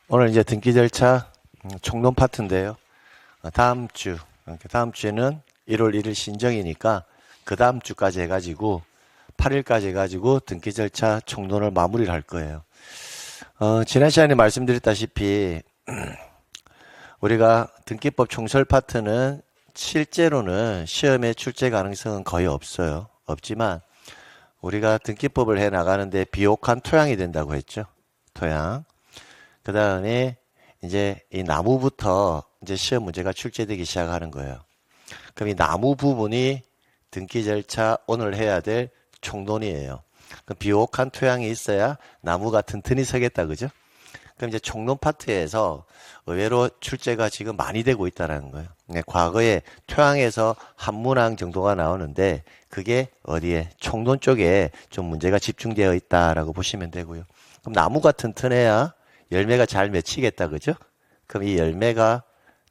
오늘 이제 등기 절차 총론 파트인데요. 다음 주에는 1월 1일 신정이니까 그 다음 주까지 해가지고 8일까지 해가지고 등기 절차 총론을 마무리를 할 거예요. 지난 시간에 말씀드렸다시피 우리가 등기법 총설 파트는 실제로는 시험에 출제 가능성은 거의 없어요. 없지만 우리가 등기법을 해 나가는데 비옥한 토양이 된다고 했죠. 토양. 그 다음에 이제 이 나무부터 이제 시험 문제가 출제되기 시작하는 거예요. 그럼 이 나무 부분이 등기 절차 오늘 해야 될 총론이에요. 그럼 비옥한 토양이 있어야 나무가 튼튼히 서겠다, 그죠? 그럼 이제 총론 파트에서 의외로 출제가 지금 많이 되고 있다는 거예요. 과거에 토양에서 한 문항 정도가 나오는데 그게 어디에? 총론 쪽에 좀 문제가 집중되어 있다라고 보시면 되고요. 그럼 나무가 튼튼해야 열매가 잘 맺히겠다, 그죠? 그럼 이 열매가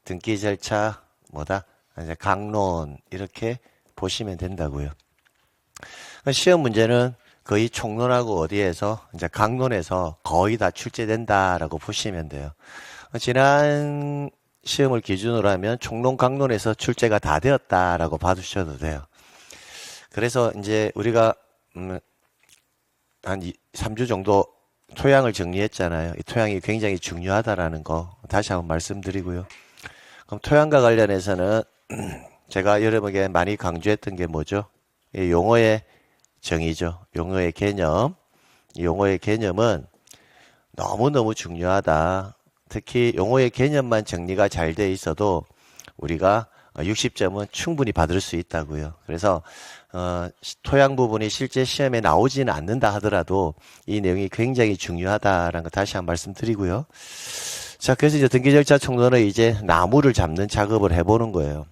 등기 절차 뭐다? 이제 강론 이렇게 보시면 된다고요. 시험 문제는 거의 총론하고 어디에서 이제 강론에서 거의 다 출제된다라고 보시면 돼요. 지난 시험을 기준으로 하면 총론 강론에서 출제가 다 되었다라고 봐주셔도 돼요. 그래서 이제 우리가 한 3주 정도 토양을 정리했잖아요. 이 토양이 굉장히 중요하다라는 거 다시 한번 말씀드리고요. 그럼 토양과 관련해서는 제가 여러분에게 많이 강조했던 게 뭐죠? 이 용어의 정의죠. 용어의 개념. 이 용어의 개념은 너무너무 중요하다. 특히 용어의 개념만 정리가 잘 돼 있어도 우리가 60점은 충분히 받을 수 있다고요. 그래서 토양 부분이 실제 시험에 나오지는 않는다 하더라도 이 내용이 굉장히 중요하다라는 거 다시 한번 말씀드리고요. 자, 그래서 이제 등기 절차 총론은 이제 나무를 잡는 작업을 해보는 거예요.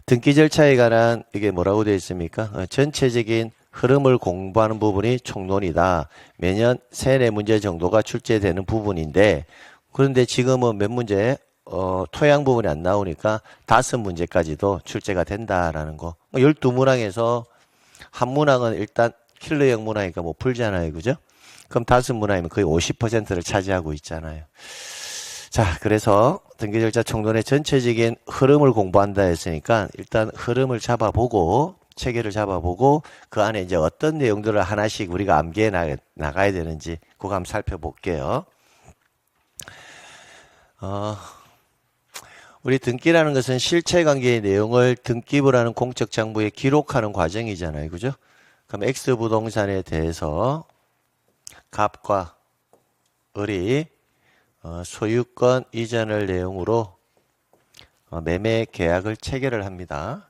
등기 절차에 관한 이게 뭐라고 되어 있습니까? 전체적인 흐름을 공부하는 부분이 총론이다. 매년 3-4문제 정도가 출제되는 부분인데 그런데 지금은 몇 문제? 토양 부분이 안 나오니까 5문제까지도 출제가 된다라는 거. 12문항에서 한 문항은 일단 킬러형 문항이니까 뭐 풀잖아요. 그죠? 그럼 5문항이면 거의 50%를 차지하고 있잖아요. 자, 그래서 등기 절차 총론의 전체적인 흐름을 공부한다 했으니까 일단 흐름을 잡아보고 체계를 잡아보고 그 안에 이제 어떤 내용들을 하나씩 우리가 암기해 나가야 되는지 그거 한번 살펴볼게요. 우리 등기라는 것은 실체관계의 내용을 등기부라는 공적 장부에 기록하는 과정이잖아요. 그죠? 그럼 X 부동산에 대해서 갑과 을이 소유권 이전을 내용으로 매매 계약을 체결을 합니다.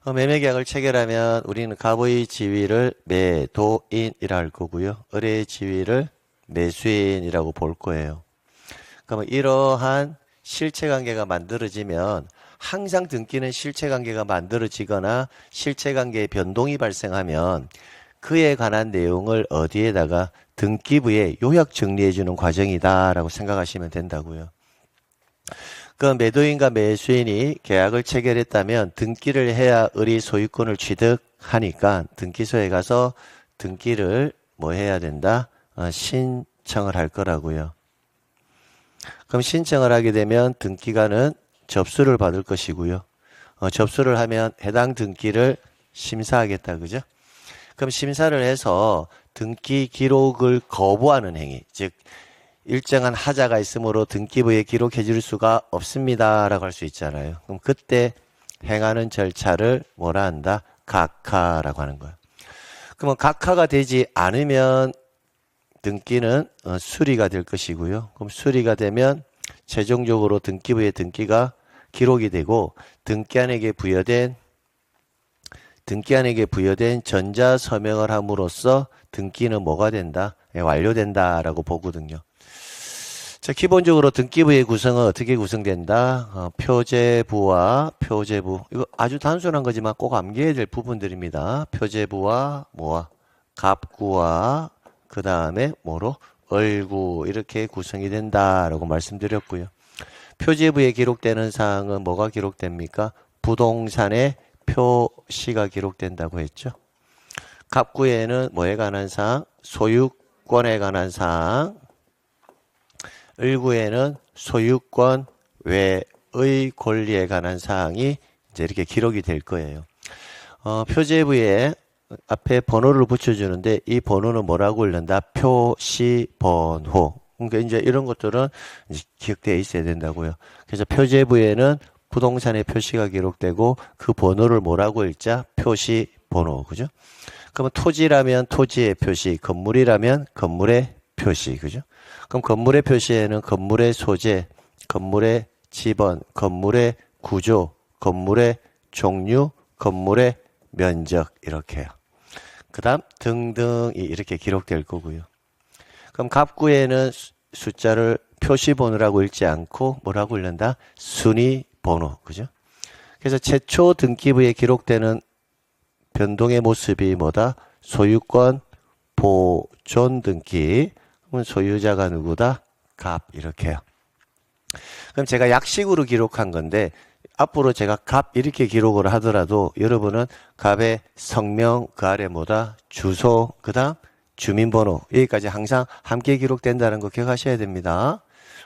매매 계약을 체결하면 우리는 갑의 지위를 매도인이라 할 거고요. 을의 지위를 매수인이라고 볼 거예요. 그러면 이러한 실체관계가 만들어지면 항상 등기는 실체관계가 만들어지거나 실체관계의 변동이 발생하면 그에 관한 내용을 어디에다가 등기부에 요약 정리해주는 과정이다라고 생각하시면 된다고요. 그 매도인과 매수인이 계약을 체결했다면 등기를 해야 을이 소유권을 취득하니까 등기소에 가서 등기를 뭐 해야 된다? 신청을 할 거라고요. 그럼 신청을 하게 되면 등기관은 접수를 받을 것이고요. 접수를 하면 해당 등기를 심사하겠다. 그죠? 그럼 심사를 해서 등기 기록을 거부하는 행위, 즉 일정한 하자가 있으므로 등기부에 기록해 줄 수가 없습니다 라고 할 수 있잖아요. 그럼 그때 행하는 절차를 뭐라 한다? 각하라고 하는 거예요. 그러면 각하가 되지 않으면 등기는 수리가 될 것이고요. 그럼 수리가 되면 최종적으로 등기부의 등기가 기록이 되고 등기한에게 부여된 전자서명을 함으로써 등기는 뭐가 된다? 완료된다라고 보거든요. 자, 기본적으로 등기부의 구성은 어떻게 구성된다? 표제부와 표제부. 이거 아주 단순한 거지만 꼭 암기해야 될 부분들입니다. 표제부와 뭐와? 갑구와 그 다음에 뭐로? 을구 이렇게 구성이 된다라고 말씀드렸고요. 표제부에 기록되는 사항은 뭐가 기록됩니까? 부동산의 표시가 기록된다고 했죠. 갑구에는 뭐에 관한 사항? 소유권에 관한 사항, 일구에는 소유권 외의 권리에 관한 사항이 이제 이렇게 기록이 될 거예요. 표제부에 앞에 번호를 붙여주는데 이 번호는 뭐라고 읽는다? 표시번호. 그러니까 이제 이런 것들은 이제 기억되어 있어야 된다고요. 그래서 표제부에는 부동산의 표시가 기록되고 그 번호를 뭐라고 읽자? 표시번호. 그죠? 그러면 토지라면 토지의 표시, 건물이라면 건물의 표시. 그죠? 그럼 건물의 표시에는 건물의 소재, 건물의 지번, 건물의 구조, 건물의 종류, 건물의 면적 이렇게요. 그 다음 등등이 이렇게 기록될 거고요. 그럼 갑구에는 숫자를 표시번호라고 읽지 않고 뭐라고 읽는다? 순위번호. 그죠? 그래서 최초 등기부에 기록되는 변동의 모습이 뭐다? 소유권 보존 등기. 그러면 소유자가 누구다? 갑 이렇게요. 그럼 제가 약식으로 기록한 건데 앞으로 제가 갑 이렇게 기록을 하더라도 여러분은 갑의 성명 그 아래 뭐다? 주소 그 다음 주민번호 여기까지 항상 함께 기록된다는 거 기억하셔야 됩니다.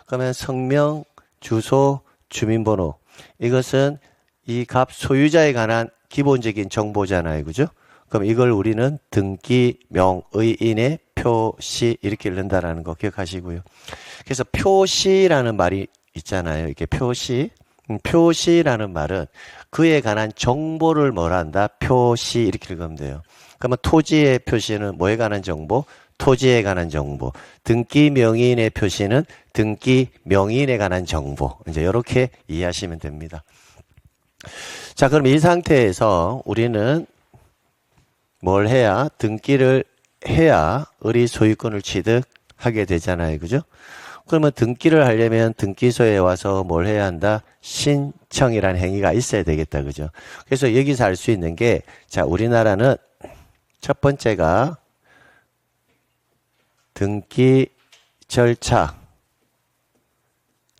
그러면 성명, 주소, 주민번호 이것은 이 갑 소유자에 관한 기본적인 정보잖아요. 그죠? 그럼 이걸 우리는 등기명의인의 표시 이렇게 읽는다라는 거 기억하시고요. 그래서 표시라는 말이 있잖아요. 이렇게 표시. 표시라는 말은 그에 관한 정보를 뭐라 한다? 표시 이렇게 읽으면 돼요. 그러면 토지의 표시는 뭐에 관한 정보? 토지에 관한 정보. 등기 명의인의 표시는 등기 명의인에 관한 정보. 이제 이렇게 이해하시면 됩니다. 자, 그럼 이 상태에서 우리는 뭘 해야? 등기를 해야 의리 소유권을 취득하게 되잖아요. 그죠? 그러면 등기를 하려면 등기소에 와서 뭘 해야 한다? 신청이라는 행위가 있어야 되겠다. 그죠? 그래서 여기서 알 수 있는 게, 자, 우리나라는 첫 번째가 등기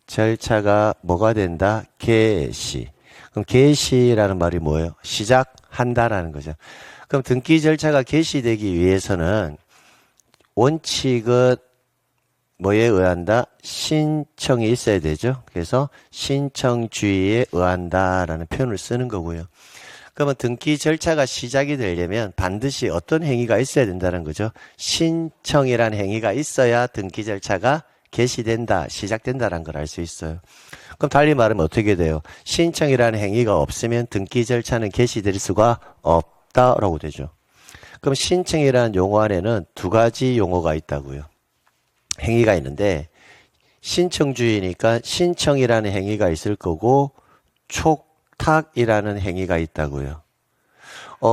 절차가 뭐가 된다? 개시. 그럼 개시라는 말이 뭐예요? 시작한다라는 거죠. 그럼 등기 절차가 개시되기 위해서는 원칙은 뭐에 의한다? 신청이 있어야 되죠. 그래서 신청주의에 의한다라는 표현을 쓰는 거고요. 그러면 등기 절차가 시작이 되려면 반드시 어떤 행위가 있어야 된다는 거죠. 신청이라는 행위가 있어야 등기 절차가 개시된다, 시작된다라는 걸 알 수 있어요. 그럼 달리 말하면 어떻게 돼요? 신청이라는 행위가 없으면 등기 절차는 개시될 수가 없다라고 되죠. 그럼 신청이라는 용어 안에는 두 가지 용어가 있다고요. 행위가 있는데 신청주의니까 신청이라는 행위가 있을 거고 촉탁이라는 행위가 있다고요.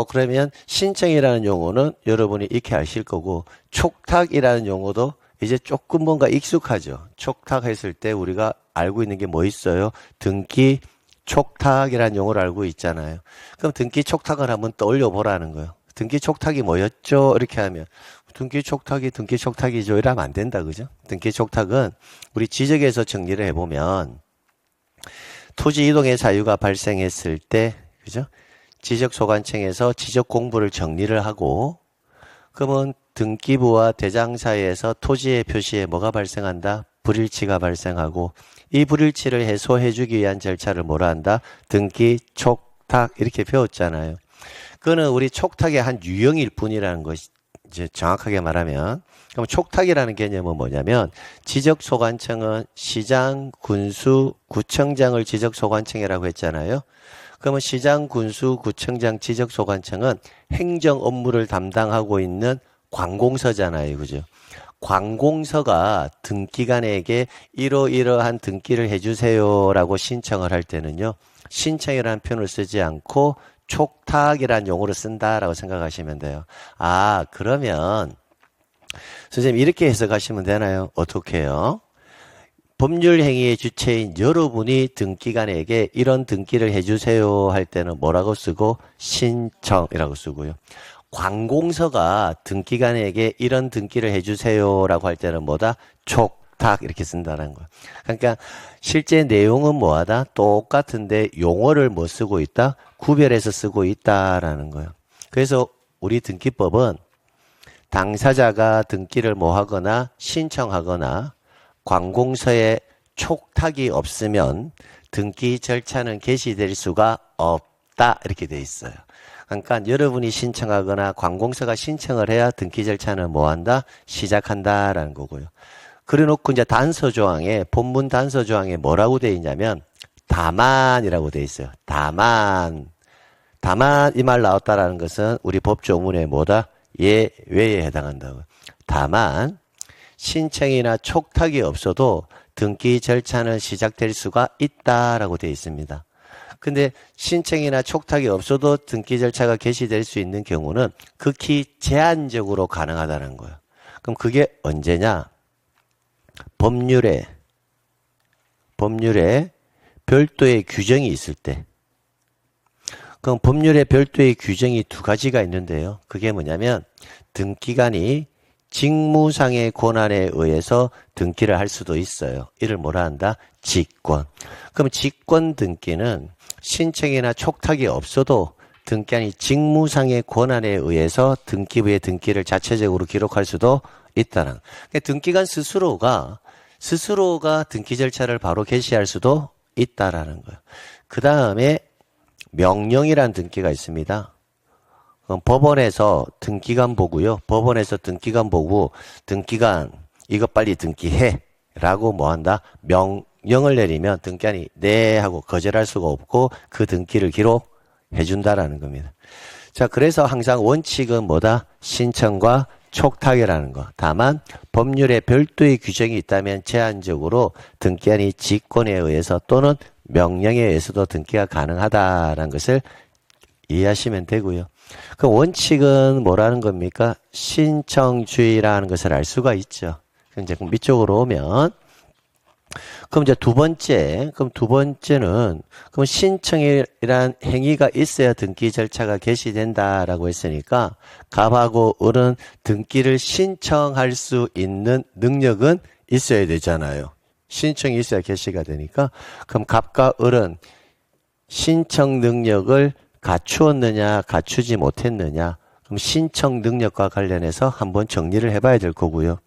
그러면 신청이라는 용어는 여러분이 익히 아실 거고 촉탁이라는 용어도 이제 조금 뭔가 익숙하죠. 촉탁했을 때 우리가 알고 있는 게 뭐 있어요? 등기 촉탁이라는 용어를 알고 있잖아요. 그럼 등기 촉탁을 한번 떠올려 보라는 거예요. 등기 촉탁이 뭐였죠? 이렇게 하면 등기 촉탁이죠. 이러면 안 된다. 그죠? 등기 촉탁은 우리 지적에서 정리를 해보면 토지 이동의 사유가 발생했을 때, 그죠? 지적소관청에서 지적 공부를 정리를 하고, 그러면 등기부와 대장사에서 토지의 표시에 뭐가 발생한다? 불일치가 발생하고, 이 불일치를 해소해주기 위한 절차를 뭐라 한다? 등기 촉탁 이렇게 배웠잖아요. 그거는 우리 촉탁의 한 유형일 뿐이라는 것이 이제 정확하게 말하면 그럼 촉탁이라는 개념은 뭐냐면 지적소관청은 시장, 군수, 구청장을 지적소관청이라고 했잖아요. 그러면 시장, 군수, 구청장, 지적소관청은 행정 업무를 담당하고 있는 관공서잖아요. 그죠? 관공서가 등기관에게 이러이러한 등기를 해주세요라고 신청을 할 때는요. 신청이라는 표현을 쓰지 않고 촉탁이라는 용어를 쓴다라고 생각하시면 돼요. 아, 그러면 선생님 이렇게 해석하시면 되나요? 어떻게 해요? 법률 행위의 주체인 여러분이 등기관에게 이런 등기를 해주세요 할 때는 뭐라고 쓰고? 신청이라고 쓰고요. 관공서가 등기관에게 이런 등기를 해주세요라고 할 때는 뭐다? 촉탁 이렇게 쓴다는 거예요. 그러니까 실제 내용은 뭐하다? 똑같은데 용어를 뭐 쓰고 있다? 구별해서 쓰고 있다라는 거예요. 그래서 우리 등기법은 당사자가 등기를 뭐 하거나 신청하거나 관공서에 촉탁이 없으면 등기 절차는 개시될 수가 없다 이렇게 돼 있어요. 그러니까 여러분이 신청하거나 관공서가 신청을 해야 등기 절차는 뭐한다? 시작한다라는 거고요. 그래놓고 이제 단서조항에 본문 단서조항에 뭐라고 돼 있냐면 다만이라고 돼 있어요. 다만 이 말 나왔다라는 것은 우리 법조문에 뭐다? 예외에 해당한다고. 다만 신청이나 촉탁이 없어도 등기 절차는 시작될 수가 있다라고 되어 있습니다. 근데 신청이나 촉탁이 없어도 등기 절차가 개시될 수 있는 경우는 극히 제한적으로 가능하다는 거예요. 그럼 그게 언제냐? 법률에 별도의 규정이 있을 때. 그럼 법률에 별도의 규정이 두 가지가 있는데요. 그게 뭐냐면 등기관이 직무상의 권한에 의해서 등기를 할 수도 있어요. 이를 뭐라 한다? 직권. 그럼 직권 등기는 신청이나 촉탁이 없어도 등기관이 직무상의 권한에 의해서 등기부에 등기를 자체적으로 기록할 수도 있다는. 등기관 스스로가 등기 절차를 바로 개시할 수도 있다라는 거예요. 그 다음에 명령이란 등기가 있습니다. 그럼 법원에서 등기관 보고요. 법원에서 등기관 보고 등기관 이거 빨리 등기해 라고 뭐한다? 명령을 내리면 등기관이 네 하고 거절할 수가 없고 그 등기를 기록해 준다라는 겁니다. 자, 그래서 항상 원칙은 뭐다? 신청과 촉탁이라는 거. 다만 법률에 별도의 규정이 있다면 제한적으로 등기관이 직권에 의해서 또는 명령에 의해서도 등기가 가능하다라는 것을 이해하시면 되고요. 그 원칙은 뭐라는 겁니까? 신청주의라는 것을 알 수가 있죠. 이제 밑쪽으로 오면 그럼 이제 두 번째는 그럼 신청이란 행위가 있어야 등기 절차가 개시된다라고 했으니까 갑하고 을은 등기를 신청할 수 있는 능력은 있어야 되잖아요. 신청이 있어야 개시가 되니까 그럼 갑과 을은 신청 능력을 갖추었느냐 갖추지 못했느냐 그럼 신청 능력과 관련해서 한번 정리를 해봐야 될 거고요.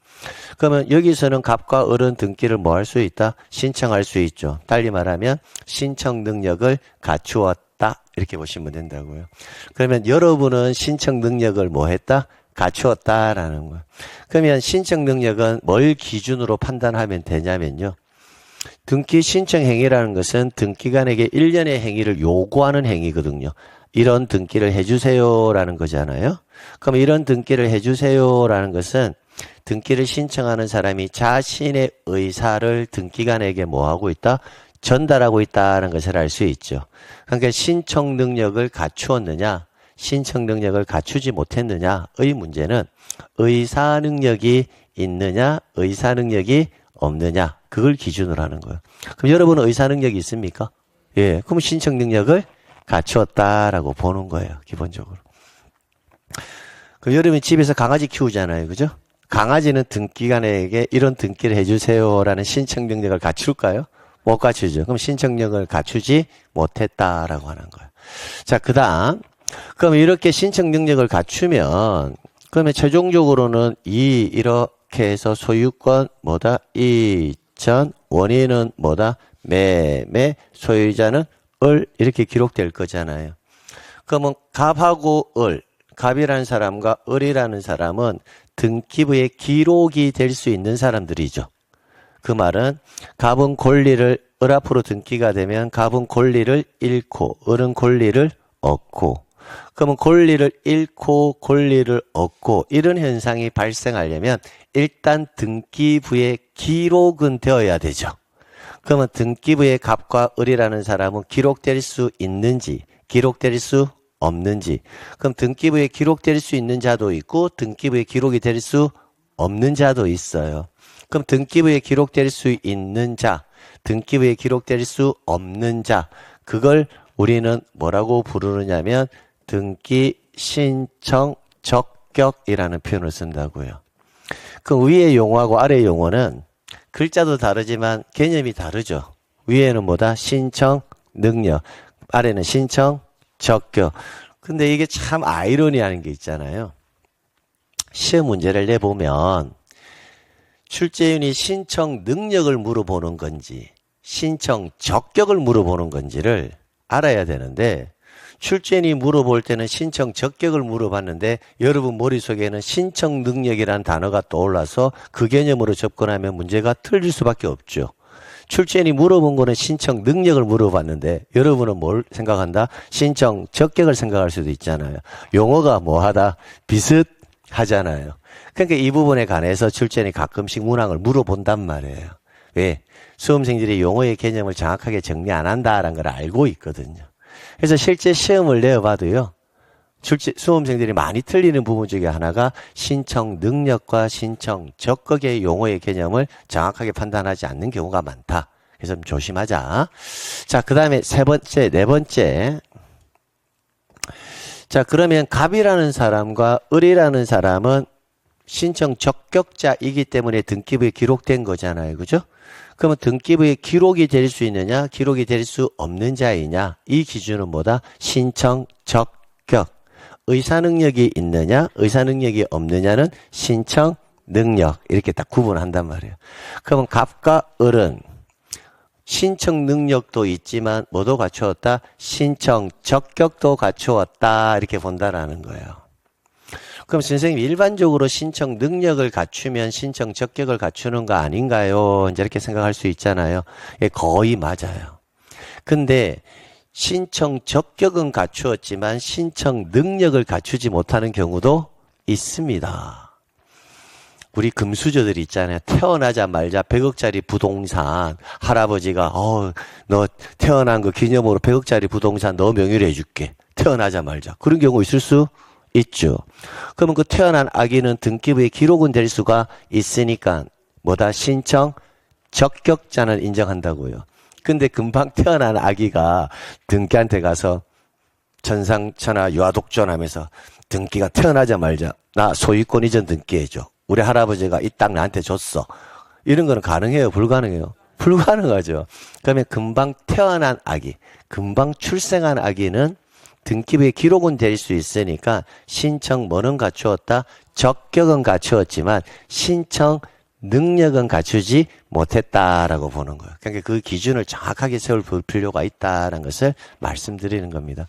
그러면 여기서는 갑과 을은 등기를 뭐 할 수 있다? 신청할 수 있죠. 달리 말하면 신청 능력을 갖추었다 이렇게 보시면 된다고요. 그러면 여러분은 신청 능력을 뭐 했다? 갖추었다라는 거예요. 그러면 신청 능력은 뭘 기준으로 판단하면 되냐면요. 등기 신청 행위라는 것은 등기관에게 일련의 행위를 요구하는 행위거든요. 이런 등기를 해주세요라는 거잖아요. 그럼 이런 등기를 해주세요라는 것은 등기를 신청하는 사람이 자신의 의사를 등기관에게 뭐하고 있다? 전달하고 있다는 것을 알 수 있죠. 그러니까 신청 능력을 갖추었느냐, 신청 능력을 갖추지 못했느냐의 문제는 의사 능력이 있느냐, 의사 능력이 없느냐, 그걸 기준으로 하는 거예요. 그럼 여러분은 의사 능력이 있습니까? 예, 그럼 신청 능력을 갖추었다라고 보는 거예요, 기본적으로. 그럼 여러분이 집에서 강아지 키우잖아요, 그죠? 강아지는 등기관에게 이런 등기를 해주세요라는 신청 능력을 갖출까요? 못 갖추죠. 그럼 신청 능력을 갖추지 못했다라고 하는 거예요. 자, 그럼 이렇게 신청 능력을 갖추면, 그러면 최종적으로는 이렇게 해서 소유권 뭐다? 이전, 원인은 뭐다? 매매, 소유자는 을, 이렇게 기록될 거잖아요. 그러면 갑하고 을, 갑이라는 사람과 을이라는 사람은 등기부에 기록이 될 수 있는 사람들이죠. 그 말은 갑은 권리를 을 앞으로 등기가 되면 갑은 권리를 잃고 을은 권리를 얻고 그러면 권리를 잃고 권리를 얻고 이런 현상이 발생하려면 일단 등기부에 기록은 되어야 되죠. 그러면 등기부에 갑과 을이라는 사람은 기록될 수 있는지 기록될 수 없는지 그럼 등기부에 기록될 수 있는 자도 있고 등기부에 기록이 될 수 없는 자도 있어요. 그럼 등기부에 기록될 수 있는 자, 등기부에 기록될 수 없는 자 그걸 우리는 뭐라고 부르느냐면 등기 신청 적격이라는 표현을 쓴다고요. 그 위의 용어하고 아래 용어는 글자도 다르지만 개념이 다르죠. 위에는 뭐다? 신청 능력, 아래는 신청 적격. 근데 이게 참 아이러니하는 게 있잖아요. 시험 문제를 내보면 출제인이 신청 능력을 물어보는 건지 신청 적격을 물어보는 건지를 알아야 되는데 출제인이 물어볼 때는 신청 적격을 물어봤는데 여러분 머릿속에는 신청 능력이라는 단어가 떠올라서 그 개념으로 접근하면 문제가 틀릴 수밖에 없죠. 출제인이 물어본 거는 신청 능력을 물어봤는데 여러분은 뭘 생각한다? 신청 적격을 생각할 수도 있잖아요. 용어가 뭐하다? 비슷하잖아요. 그러니까 이 부분에 관해서 출제인이 가끔씩 문항을 물어본단 말이에요. 왜? 수험생들이 용어의 개념을 정확하게 정리 안 한다라는 걸 알고 있거든요. 그래서 실제 시험을 내어봐도요. 수험생들이 많이 틀리는 부분 중에 하나가 신청 능력과 신청 적격의 용어의 개념을 정확하게 판단하지 않는 경우가 많다. 그래서 좀 조심하자. 자, 그 다음에 네 번째. 자, 그러면 갑이라는 사람과 을이라는 사람은 신청 적격자이기 때문에 등기부에 기록된 거잖아요. 그죠? 그러면 등기부에 기록이 될 수 있느냐, 기록이 될 수 없는 자이냐, 이 기준은 뭐다? 신청 적격. 의사능력이 있느냐, 의사능력이 없느냐는 신청 능력. 이렇게 딱 구분한단 말이에요. 그러면 갑과 을은 신청 능력도 있지만 뭐도 갖추었다? 신청 적격도 갖추었다. 이렇게 본다라는 거예요. 그럼 선생님 일반적으로 신청 능력을 갖추면 신청 적격을 갖추는 거 아닌가요? 이제 이렇게 생각할 수 있잖아요. 예, 거의 맞아요. 근데 신청 적격은 갖추었지만 신청 능력을 갖추지 못하는 경우도 있습니다. 우리 금수저들 있잖아요. 태어나자마자 100억짜리 부동산 할아버지가 너 태어난 거 기념으로 100억짜리 부동산 너 명의로 해줄게. 태어나자마자. 그런 경우 있을 수 있죠. 그러면 그 태어난 아기는 등기부에 기록은 될 수가 있으니까 뭐다? 신청 적격자는 인정한다고요. 근데 금방 태어난 아기가 등기한테 가서 천상천하 유아독존하면서 등기가 태어나자마자 나 소유권 이전 등기해줘. 우리 할아버지가 이 땅 나한테 줬어. 이런 거는 가능해요? 불가능해요? 불가능하죠. 그러면 금방 태어난 아기, 금방 출생한 아기는 등기부에 기록은 될 수 있으니까 신청 뭐는 갖추었다? 적격은 갖추었지만 신청 능력은 갖추지 못했다라고 보는 거예요. 그러니까 그 기준을 정확하게 세울 필요가 있다는 것을 말씀드리는 겁니다.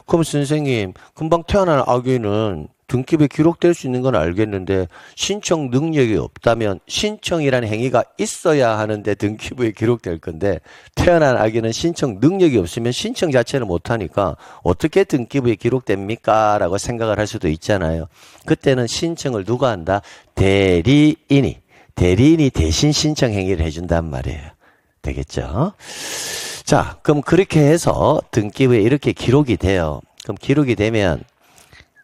그럼 선생님, 금방 태어난 아기는 등기부에 기록될 수 있는 건 알겠는데 신청 능력이 없다면 신청이라는 행위가 있어야 하는데 등기부에 기록될 건데 태어난 아기는 신청 능력이 없으면 신청 자체를 못하니까 어떻게 등기부에 기록됩니까? 라고 생각을 할 수도 있잖아요. 그때는 신청을 누가 한다? 대리인이 대신 신청 행위를 해준단 말이에요. 되겠죠? 자, 그럼 그렇게 해서 등기부에 이렇게 기록이 돼요. 그럼 기록이 되면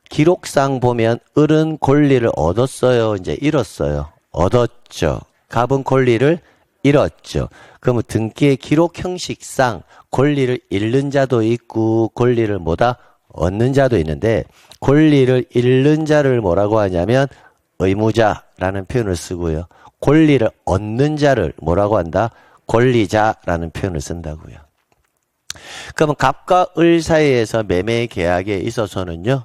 기록상 보면 을은 권리를 얻었어요. 이제 잃었어요. 얻었죠. 갑은 권리를 잃었죠. 그러면 등기의 기록 형식상 권리를 잃는 자도 있고 권리를 뭐다? 얻는 자도 있는데 권리를 잃는 자를 뭐라고 하냐면 의무자라는 표현을 쓰고요. 권리를 얻는 자를 뭐라고 한다? 권리자라는 표현을 쓴다고요. 그러면 갑과 을 사이에서 매매 계약에 있어서는요.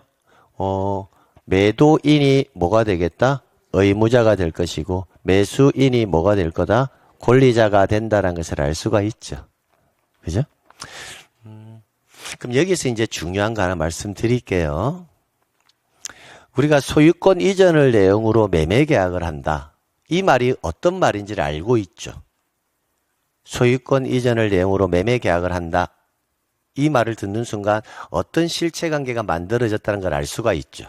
매도인이 뭐가 되겠다? 의무자가 될 것이고 매수인이 뭐가 될 거다? 권리자가 된다는 것을 알 수가 있죠. 그죠? 그럼 여기서 이제 중요한 거 하나 말씀드릴게요. 우리가 소유권 이전을 내용으로 매매 계약을 한다. 이 말이 어떤 말인지를 알고 있죠. 소유권 이전을 내용으로 매매 계약을 한다. 이 말을 듣는 순간 어떤 실체관계가 만들어졌다는 걸 알 수가 있죠.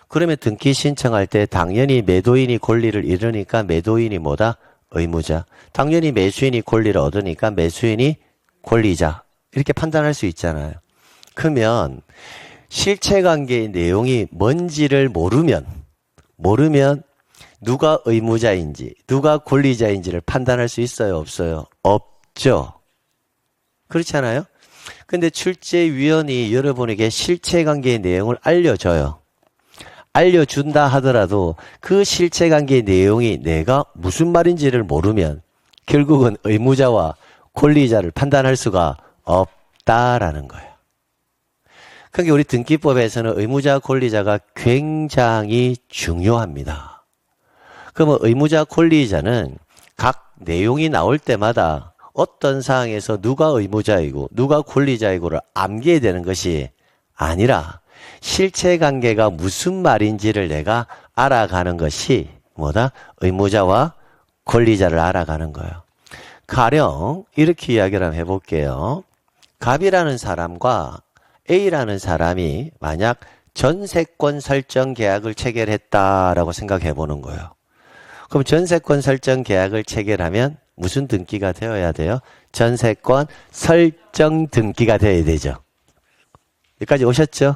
그러면 등기 신청할 때 당연히 매도인이 권리를 잃으니까 매도인이 뭐다? 의무자. 당연히 매수인이 권리를 얻으니까 매수인이 권리자. 이렇게 판단할 수 있잖아요. 그러면 실체관계의 내용이 뭔지를 모르면 누가 의무자인지 누가 권리자인지를 판단할 수 있어요? 없어요? 없죠. 그렇잖아요? 근데 출제위원이 여러분에게 실체관계의 내용을 알려줘요. 알려준다 하더라도 그 실체관계의 내용이 내가 무슨 말인지를 모르면 결국은 의무자와 권리자를 판단할 수가 없다라는 거예요. 그러니까 우리 등기법에서는 의무자, 권리자가 굉장히 중요합니다. 그러면 의무자 권리자는 각 내용이 나올 때마다 어떤 사항에서 누가 의무자이고 누가 권리자이고를 암기해야 되는 것이 아니라 실체관계가 무슨 말인지를 내가 알아가는 것이 뭐다? 의무자와 권리자를 알아가는 거예요. 가령 이렇게 이야기를 한번 해볼게요. 갑이라는 사람과 A라는 사람이 만약 전세권 설정 계약을 체결했다라고 생각해 보는 거예요. 그럼 전세권 설정 계약을 체결하면 무슨 등기가 되어야 돼요? 전세권 설정 등기가 되어야 되죠. 여기까지 오셨죠?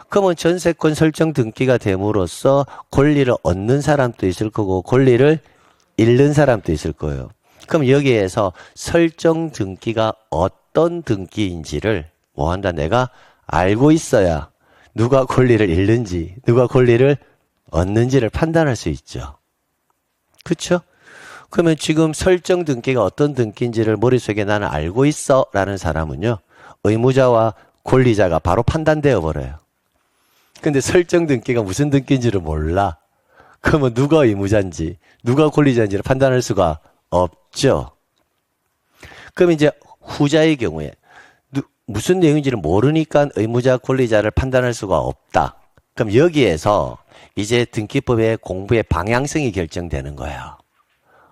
그러면 전세권 설정 등기가 됨으로써 권리를 얻는 사람도 있을 거고 권리를 잃는 사람도 있을 거예요. 그럼 여기에서 설정 등기가 어떤 등기인지를 뭐 한다? 내가 알고 있어야 누가 권리를 잃는지 누가 권리를 얻는지를 판단할 수 있죠. 그렇죠? 그러면 지금 설정 등기가 어떤 등기인지를 머릿속에 나는 알고 있어 라는 사람은요. 의무자와 권리자가 바로 판단되어 버려요. 근데 설정 등기가 무슨 등기인지를 몰라. 그러면 누가 의무자인지 누가 권리자인지를 판단할 수가 없죠. 그럼 이제 후자의 경우에 무슨 내용인지를 모르니까 의무자 권리자를 판단할 수가 없다. 그럼 여기에서 이제 등기법의 공부의 방향성이 결정되는 거예요.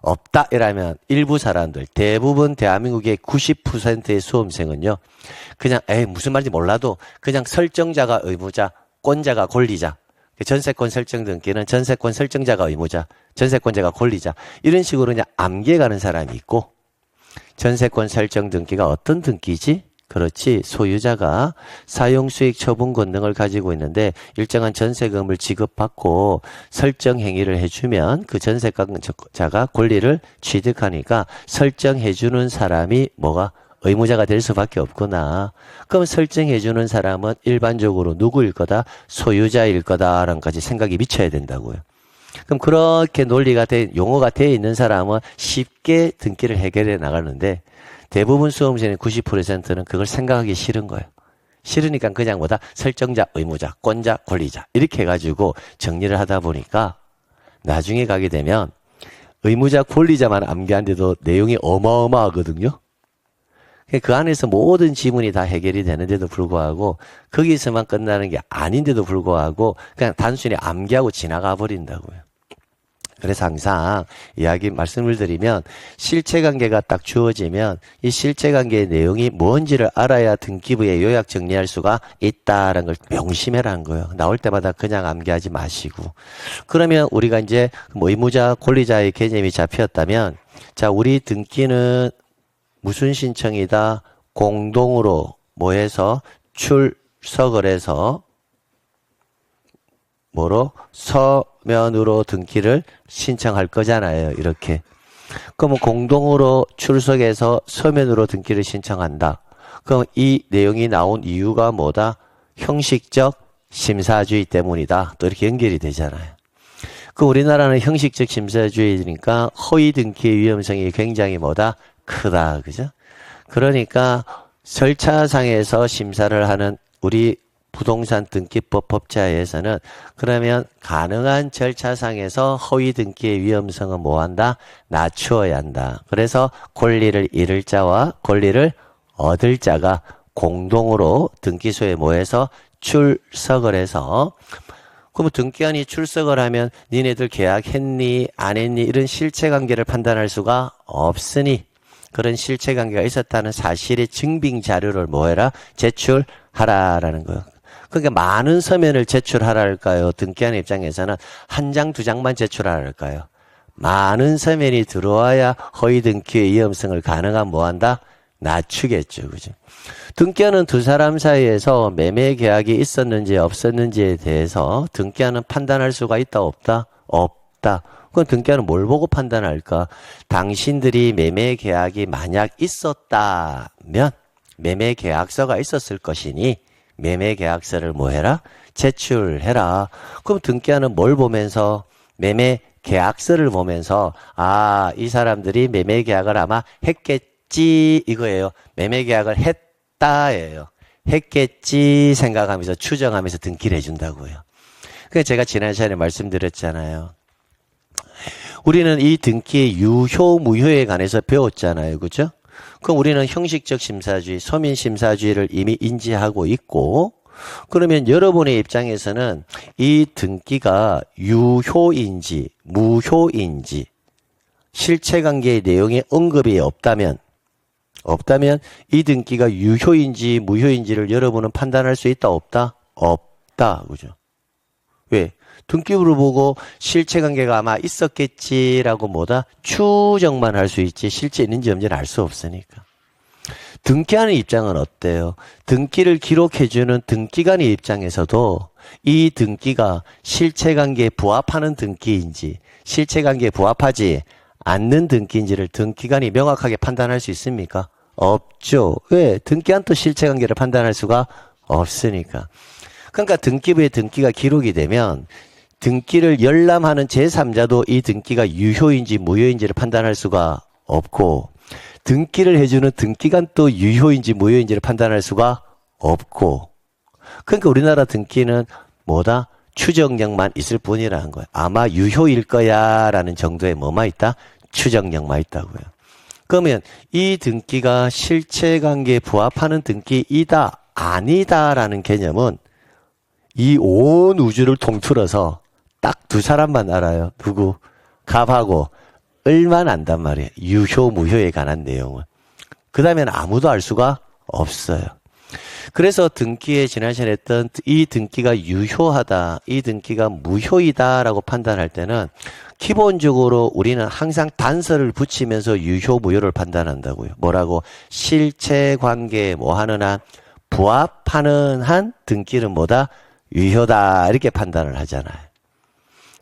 없다 이라면 일부 사람들, 대부분 대한민국의 90%의 수험생은요. 그냥 무슨 말인지 몰라도 그냥 설정자가 의무자, 권자가 권리자. 전세권 설정 등기는 전세권 설정자가 의무자, 전세권자가 권리자. 이런 식으로 그냥 암기해가는 사람이 있고 전세권 설정 등기가 어떤 등기지? 그렇지. 소유자가 사용수익 처분 권능을 가지고 있는데 일정한 전세금을 지급받고 설정 행위를 해주면 그 전세자가 권리를 취득하니까 설정해주는 사람이 뭐가 의무자가 될 수밖에 없구나. 그럼 설정해주는 사람은 일반적으로 누구일 거다? 소유자일 거다라는 까지 생각이 미쳐야 된다고요. 그럼 그렇게 논리가 용어가 되어 있는 사람은 쉽게 등기를 해결해 나가는데 대부분 수험생의 90%는 그걸 생각하기 싫은 거예요. 싫으니까 그냥 뭐다? 설정자, 의무자, 권자, 권리자 이렇게 해가지고 정리를 하다 보니까 나중에 가게 되면 의무자, 권리자만 암기하는데도 내용이 어마어마하거든요. 그 안에서 모든 지문이 다 해결이 되는데도 불구하고 거기서만 끝나는 게 아닌데도 불구하고 그냥 단순히 암기하고 지나가 버린다고요. 그래서 항상 말씀을 드리면 실체관계가 딱 주어지면 이 실체관계의 내용이 뭔지를 알아야 등기부에 요약 정리할 수가 있다라는 걸 명심해라는 거예요. 나올 때마다 그냥 암기하지 마시고. 그러면 우리가 이제 의무자, 권리자의 개념이 잡혔다면 자, 우리 등기는 무슨 신청이다? 공동으로 모여서 출석을 해서 서면으로 등기를 신청할 거잖아요. 이렇게. 그러면 공동으로 출석해서 서면으로 등기를 신청한다. 그럼 이 내용이 나온 이유가 뭐다? 형식적 심사주의 때문이다. 또 이렇게 연결이 되잖아요. 그 우리나라는 형식적 심사주의니까 허위 등기의 위험성이 굉장히 뭐다? 크다. 그죠? 그러니까 절차상에서 심사를 하는 우리 부동산 등기법 법제화에서는 그러면 가능한 절차상에서 허위 등기의 위험성은 뭐한다? 낮추어야 한다. 그래서 권리를 잃을 자와 권리를 얻을 자가 공동으로 등기소에 모여서 출석을 해서 그러면 등기관이 출석을 하면 니네들 계약했니 안 했니 이런 실체관계를 판단할 수가 없으니 그런 실체관계가 있었다는 사실의 증빙 자료를 뭐해라? 제출하라라는 거예요. 그러니까 많은 서면을 제출하라 할까요? 등기한 입장에서는 한 장, 두 장만 제출하라 할까요? 많은 서면이 들어와야 허위 등기의 위험성을 가능한 뭐한다? 낮추겠죠. 그죠? 등기하는 두 사람 사이에서 매매 계약이 있었는지 없었는지에 대해서 등기하는 판단할 수가 있다 없다? 없다. 그건 등기하는 뭘 보고 판단할까? 당신들이 매매 계약이 만약 있었다면 매매 계약서가 있었을 것이니 매매 계약서를 뭐해라? 제출해라. 그럼 등기하는 뭘 보면서? 매매 계약서를 보면서 이 사람들이 매매 계약을 아마 했겠지 이거예요. 매매 계약을 했다예요. 했겠지 생각하면서 추정하면서 등기를 해준다고요. 그래서 제가 지난 시간에 말씀드렸잖아요. 우리는 이 등기의 유효, 무효에 관해서 배웠잖아요. 그죠? 그럼 우리는 형식적 심사주의, 서민심사주의를 이미 인지하고 있고, 그러면 여러분의 입장에서는 이 등기가 유효인지, 무효인지, 실체관계의 내용에 언급이 없다면 이 등기가 유효인지, 무효인지를 여러분은 판단할 수 있다, 없다? 없다. 그죠? 왜? 등기부를 보고 실체관계가 아마 있었겠지라고 뭐다? 추정만 할 수 있지 실제 있는지 없는지는 알 수 없으니까. 등기하는 입장은 어때요? 등기를 기록해주는 등기관의 입장에서도 이 등기가 실체관계에 부합하는 등기인지 실체관계에 부합하지 않는 등기인지를 등기관이 명확하게 판단할 수 있습니까? 없죠. 왜? 등기한 또 실체관계를 판단할 수가 없으니까. 그러니까 등기부에 등기가 기록이 되면 등기를 열람하는 제3자도 이 등기가 유효인지 무효인지를 판단할 수가 없고 등기를 해주는 등기관 또 유효인지 무효인지를 판단할 수가 없고 그러니까 우리나라 등기는 뭐다? 추정력만 있을 뿐이라는 거예요. 아마 유효일 거야 라는 정도의 뭐만 있다? 추정력만 있다고요. 그러면 이 등기가 실체관계에 부합하는 등기이다 아니다 라는 개념은 이 온 우주를 통틀어서 딱 두 사람만 알아요. 누구? 갑하고 을만 안단 말이에요. 유효, 무효에 관한 내용은. 그 다음에는 아무도 알 수가 없어요. 그래서 등기에 지난 시간에 했던 이 등기가 유효하다, 이 등기가 무효이다라고 판단할 때는 기본적으로 우리는 항상 단서를 붙이면서 유효, 무효를 판단한다고요. 뭐라고? 실체관계에 뭐 하는 한, 부합하는 한 등기는 뭐다? 유효다 이렇게 판단을 하잖아요.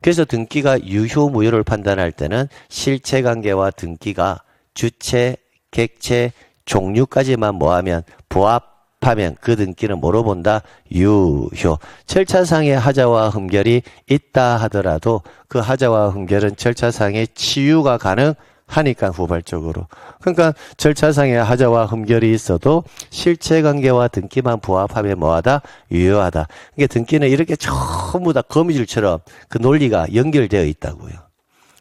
그래서 등기가 유효, 무효를 판단할 때는 실체관계와 등기가 주체, 객체, 종류까지만 뭐하면 부합하면 그 등기는 뭐로 본다? 유효. 절차상의 하자와 흠결이 있다 하더라도 그 하자와 흠결은 절차상의 치유가 가능하니까 후발적으로. 그러니까 절차상의 하자와 흠결이 있어도 실체관계와 등기만 부합하면 뭐하다? 유효하다. 그러니까 등기는 이렇게 전부 다 거미줄처럼 그 논리가 연결되어 있다고요.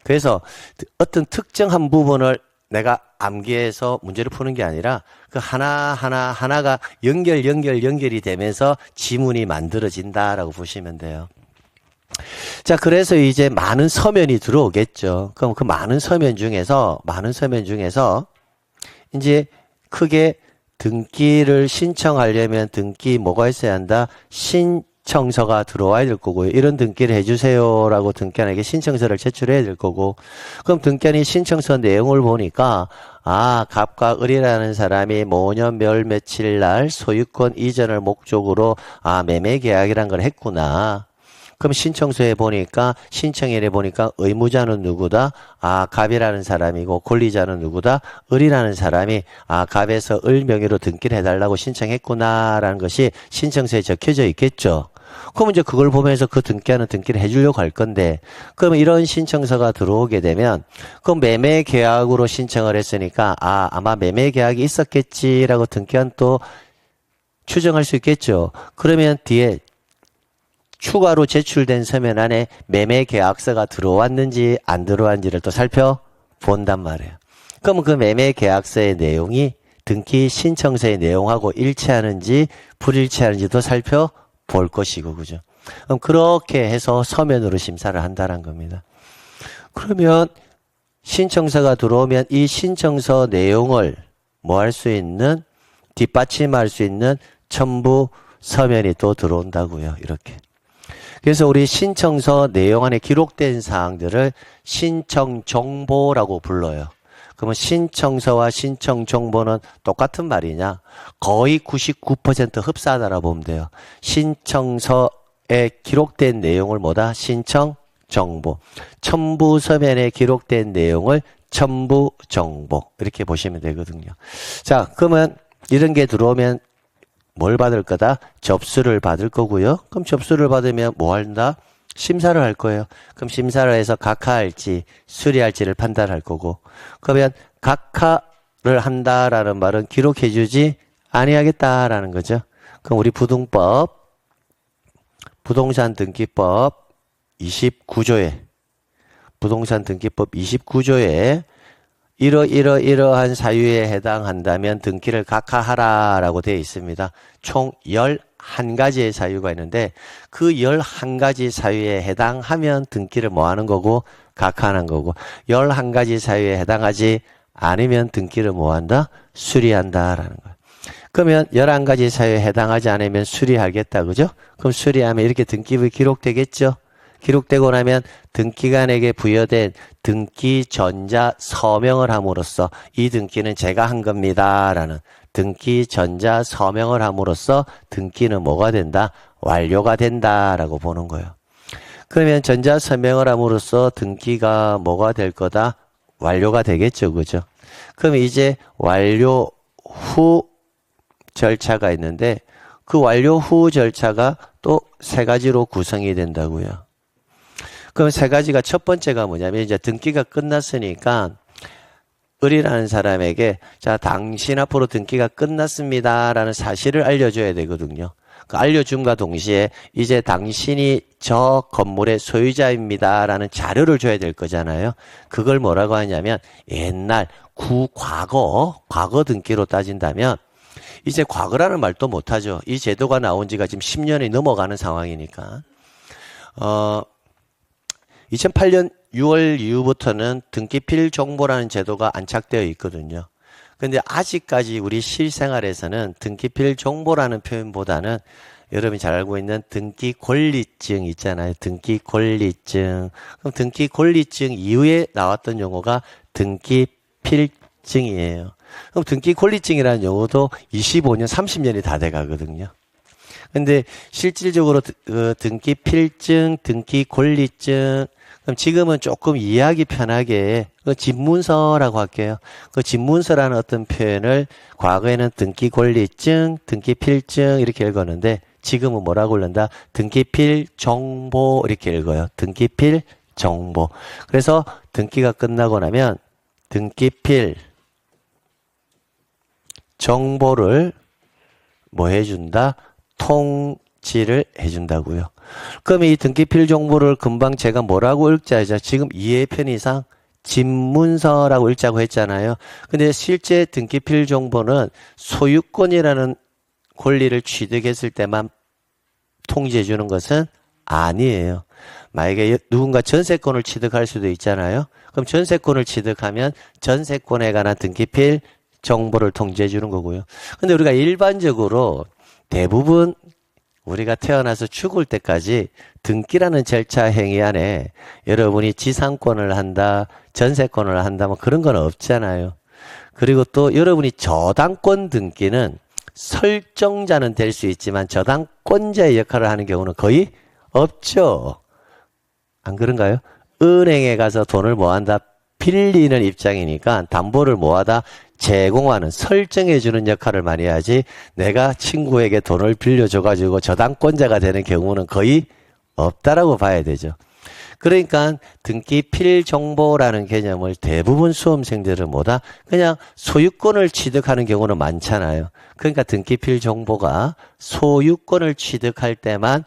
그래서 어떤 특정한 부분을 내가 암기해서 문제를 푸는 게 아니라 그 하나가 연결이 되면서 지문이 만들어진다라고 보시면 돼요. 자, 그래서 이제 많은 서면이 들어오겠죠. 그럼 그 많은 서면 중에서 이제 크게 등기를 신청하려면 등기 뭐가 있어야 한다? 신청서가 들어와야 될 거고요. 이런 등기를 해주세요라고 등기관에게 신청서를 제출해야 될 거고, 그럼 등기관이 신청서 내용을 보니까 갑과 을이라는 사람이 뭐년 몇 며칠 날 소유권 이전을 목적으로 매매 계약이란 걸 했구나. 그럼 신청서에 보니까 신청일에 보니까 의무자는 누구다? 갑이라는 사람이고 권리자는 누구다? 을이라는 사람이 갑에서 을 명의로 등기를 해달라고 신청했구나라는 것이 신청서에 적혀져 있겠죠. 그럼 이제 그걸 보면서 그 등기하는 등기를 해주려고 할 건데, 그러면 이런 신청서가 들어오게 되면 그럼 매매 계약으로 신청을 했으니까 아마 매매 계약이 있었겠지라고 등기한 또 추정할 수 있겠죠. 그러면 뒤에 추가로 제출된 서면 안에 매매 계약서가 들어왔는지 안 들어왔는지를 또 살펴본단 말이에요. 그러면 그 매매 계약서의 내용이 등기 신청서의 내용하고 일치하는지 불일치하는지도 살펴볼 것이고, 그죠? 그럼 그렇게 해서 서면으로 심사를 한다는 겁니다. 그러면 신청서가 들어오면 이 신청서 내용을 뭐 할 수 있는, 뒷받침할 수 있는 첨부 서면이 또 들어온다고요. 이렇게. 그래서 우리 신청서 내용 안에 기록된 사항들을 신청정보라고 불러요. 그러면 신청서와 신청정보는 똑같은 말이냐? 거의 99% 흡사하다라고 보면 돼요. 신청서에 기록된 내용을 뭐다? 신청정보. 첨부서면에 기록된 내용을 첨부정보. 이렇게 보시면 되거든요. 자, 그러면 이런 게 들어오면 뭘 받을 거다? 접수를 받을 거고요. 그럼 접수를 받으면 뭐 한다? 심사를 할 거예요. 그럼 심사를 해서 각하할지 수리할지를 판단할 거고, 그러면 각하를 한다라는 말은 기록해주지 아니하겠다라는 거죠. 그럼 우리 부동산 등기법 29조에 부동산 등기법 29조에 이러한 사유에 해당한다면 등기를 각하하라라고 되어 있습니다. 총 11가지의 사유가 있는데 그 11가지 사유에 해당하면 등기를 뭐 하는 거고 각하하는 거고 11가지 사유에 해당하지 않으면 등기를 뭐 한다? 수리한다라는 거예요. 그러면 11가지 사유에 해당하지 않으면 수리하겠다. 그죠? 그럼 수리하면 이렇게 등기부에 기록되겠죠? 기록되고 나면 등기관에게 부여된 등기 전자 서명을 함으로써 이 등기는 제가 한 겁니다. 라는 등기 전자 서명을 함으로써 등기는 뭐가 된다? 완료가 된다. 라고 보는 거예요. 그러면 전자 서명을 함으로써 등기가 뭐가 될 거다? 완료가 되겠죠. 그죠? 그럼 이제 완료 후 절차가 있는데 그 완료 후 절차가 또 3가지로 구성이 된다고요. 그럼 3가지가 첫 번째가 뭐냐면 이제 등기가 끝났으니까 을이라는 사람에게 자, 당신 앞으로 등기가 끝났습니다라는 사실을 알려줘야 되거든요. 그 알려줌과 동시에 이제 당신이 저 건물의 소유자입니다라는 자료를 줘야 될 거잖아요. 그걸 뭐라고 하냐면 옛날 과거 등기로 따진다면 이제 과거라는 말도 못하죠. 이 제도가 나온 지가 지금 10년이 넘어가는 상황이니까. 2008년 6월 이후부터는 등기필 정보라는 제도가 안착되어 있거든요. 근데 아직까지 우리 실생활에서는 등기필 정보라는 표현보다는 여러분이 잘 알고 있는 등기 권리증 있잖아요. 등기 권리증. 그럼 등기 권리증 이후에 나왔던 용어가 등기 필증이에요. 그럼 등기 권리증이라는 용어도 25년, 30년이 다 돼 가거든요. 근데 실질적으로 등기 필증, 등기 권리증, 그럼 지금은 조금 이해하기 편하게 집문서라고 할게요. 그 집문서라는 어떤 표현을 과거에는 등기 권리증, 등기 필증 이렇게 읽었는데 지금은 뭐라고 읽는다? 등기필 정보 이렇게 읽어요. 등기필 정보. 그래서 등기가 끝나고 나면 등기필 정보를 뭐 해준다? 통지를 해준다고요. 그럼 이 등기필 정보를 금방 제가 뭐라고 읽자죠? 지금 이해 편의상 집문서라고 읽자고 했잖아요. 근데 실제 등기필 정보는 소유권이라는 권리를 취득했을 때만 통지해 주는 것은 아니에요. 만약에 누군가 전세권을 취득할 수도 있잖아요. 그럼 전세권을 취득하면 전세권에 관한 등기필 정보를 통지해 주는 거고요. 근데 우리가 일반적으로 대부분 우리가 태어나서 죽을 때까지 등기라는 절차 행위 안에 여러분이 지상권을 한다, 전세권을 한다, 뭐 그런 건 없잖아요. 그리고 또 여러분이 저당권 등기는 설정자는 될 수 있지만 저당권자의 역할을 하는 경우는 거의 없죠. 안 그런가요? 은행에 가서 돈을 뭐한다? 빌리는 입장이니까 담보를 뭐하다? 제공하는, 설정해주는 역할을 많이 하지 내가 친구에게 돈을 빌려줘가지고 저당권자가 되는 경우는 거의 없다라고 봐야 되죠. 그러니까 등기필 정보라는 개념을 대부분 수험생들은 뭐다? 그냥 소유권을 취득하는 경우는 많잖아요. 그러니까 등기필 정보가 소유권을 취득할 때만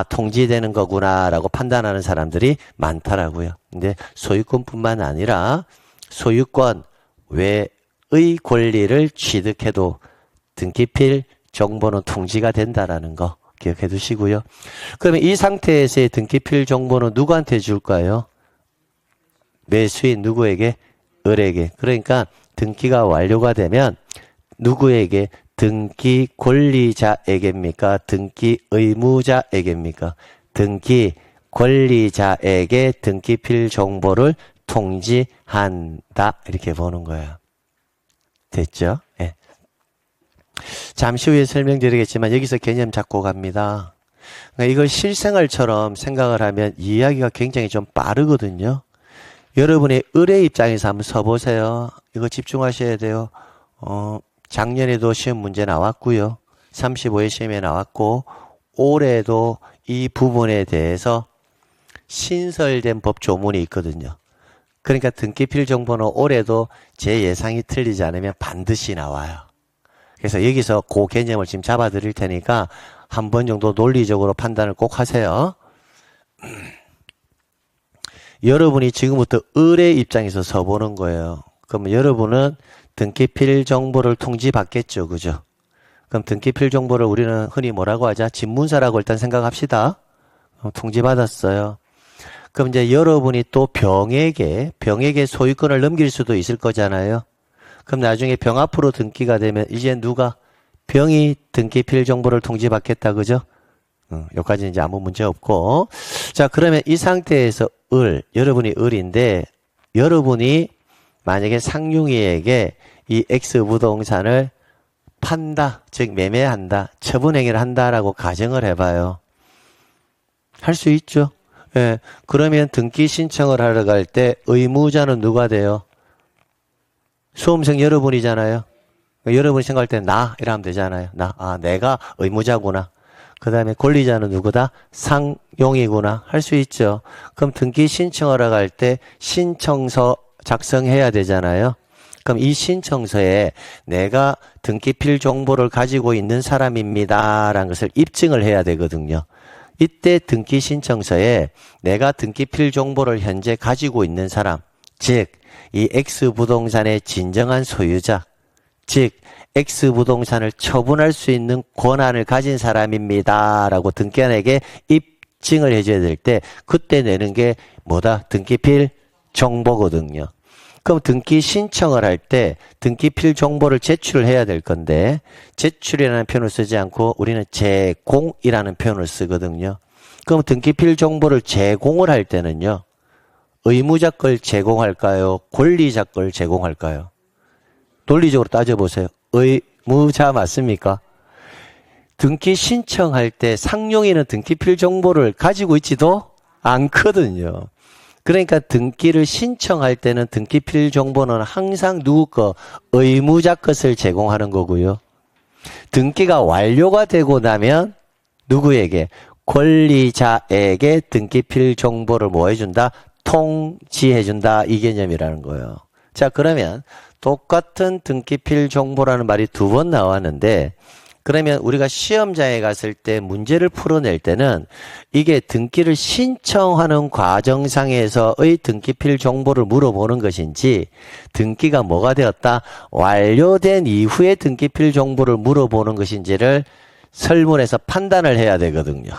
통지되는 거구나라고 판단하는 사람들이 많더라고요. 근데 소유권뿐만 아니라 소유권 외의 권리를 취득해도 등기필 정보는 통지가 된다라는 거 기억해 두시고요. 그러면 이 상태에서의 등기필 정보는 누구한테 줄까요? 매수인 누구에게? 을에게. 그러니까 등기가 완료가 되면 누구에게? 등기 권리자에게입니까? 등기 의무자에게입니까? 등기 권리자에게 등기필 정보를 통지한다. 이렇게 보는 거예요. 됐죠? 예. 잠시 후에 설명드리겠지만 여기서 개념 잡고 갑니다. 그러니까 이걸 실생활처럼 생각을 하면 이해하기가 굉장히 좀 빠르거든요. 여러분의 을의 입장에서 한번 서보세요. 이거 집중하셔야 돼요. 작년에도 시험 문제 나왔고요. 35회 시험에 나왔고 올해도 이 부분에 대해서 신설된 법 조문이 있거든요. 그러니까 등기필 정보는 올해도 제 예상이 틀리지 않으면 반드시 나와요. 그래서 여기서 그 개념을 지금 잡아 드릴 테니까 한 번 정도 논리적으로 판단을 꼭 하세요. 여러분이 지금부터 을의 입장에서 서보는 거예요. 그러면 여러분은 등기필 정보를 통지받겠죠. 그죠? 그럼 등기필 정보를 우리는 흔히 뭐라고 하자? 집문서라고 일단 생각합시다. 통지받았어요. 그럼 이제 여러분이 또 병에게 소유권을 넘길 수도 있을 거잖아요. 그럼 나중에 병 앞으로 등기가 되면 이제 누가 병이 등기필 정보를 통지받겠다. 그죠? 여기까지 이제 아무 문제 없고. 자, 그러면 이 상태에서 여러분이 을인데, 여러분이 만약에 상용이에게 이 X 부동산을 판다, 즉 매매한다, 처분행위를 한다라고 가정을 해봐요. 할 수 있죠. 예. 그러면 등기 신청을 하러 갈 때 의무자는 누가 돼요? 수험생 여러분이잖아요. 여러분이 생각할 때 나 이러면 되잖아요. 내가 의무자구나. 그 다음에 권리자는 누구다? 상용이구나. 할 수 있죠. 그럼 등기 신청하러 갈 때 신청서 작성해야 되잖아요. 그럼 이 신청서에 내가 등기필 정보를 가지고 있는 사람입니다 라는 것을 입증을 해야 되거든요. 이때 등기 신청서에 내가 등기필 정보를 현재 가지고 있는 사람, 즉 이 X 부동산의 진정한 소유자, 즉 X 부동산을 처분할 수 있는 권한을 가진 사람입니다 라고 등기관에게 입증을 해줘야 될 때 그때 내는 게 뭐다? 등기필 정보거든요. 그럼 등기 신청을 할 때 등기필 정보를 제출을 해야 될 건데 제출이라는 표현을 쓰지 않고 우리는 제공이라는 표현을 쓰거든요. 그럼 등기필 정보를 제공을 할 때는요. 의무자 걸 제공할까요? 권리자 걸 제공할까요? 논리적으로 따져보세요. 의무자 맞습니까? 등기 신청할 때 상용인은 등기필 정보를 가지고 있지도 않거든요. 그러니까 등기를 신청할 때는 등기필 정보는 항상 누구 거? 의무자 것을 제공하는 거고요. 등기가 완료가 되고 나면 누구에게? 권리자에게 등기필 정보를 뭐 해준다? 통지해준다. 이 개념이라는 거예요. 자, 그러면 똑같은 등기필 정보라는 말이 2번 나왔는데 그러면 우리가 시험장에 갔을 때 문제를 풀어낼 때는 이게 등기를 신청하는 과정상에서의 등기필 정보를 물어보는 것인지 등기가 뭐가 되었다? 완료된 이후에 등기필 정보를 물어보는 것인지를 설문에서 판단을 해야 되거든요.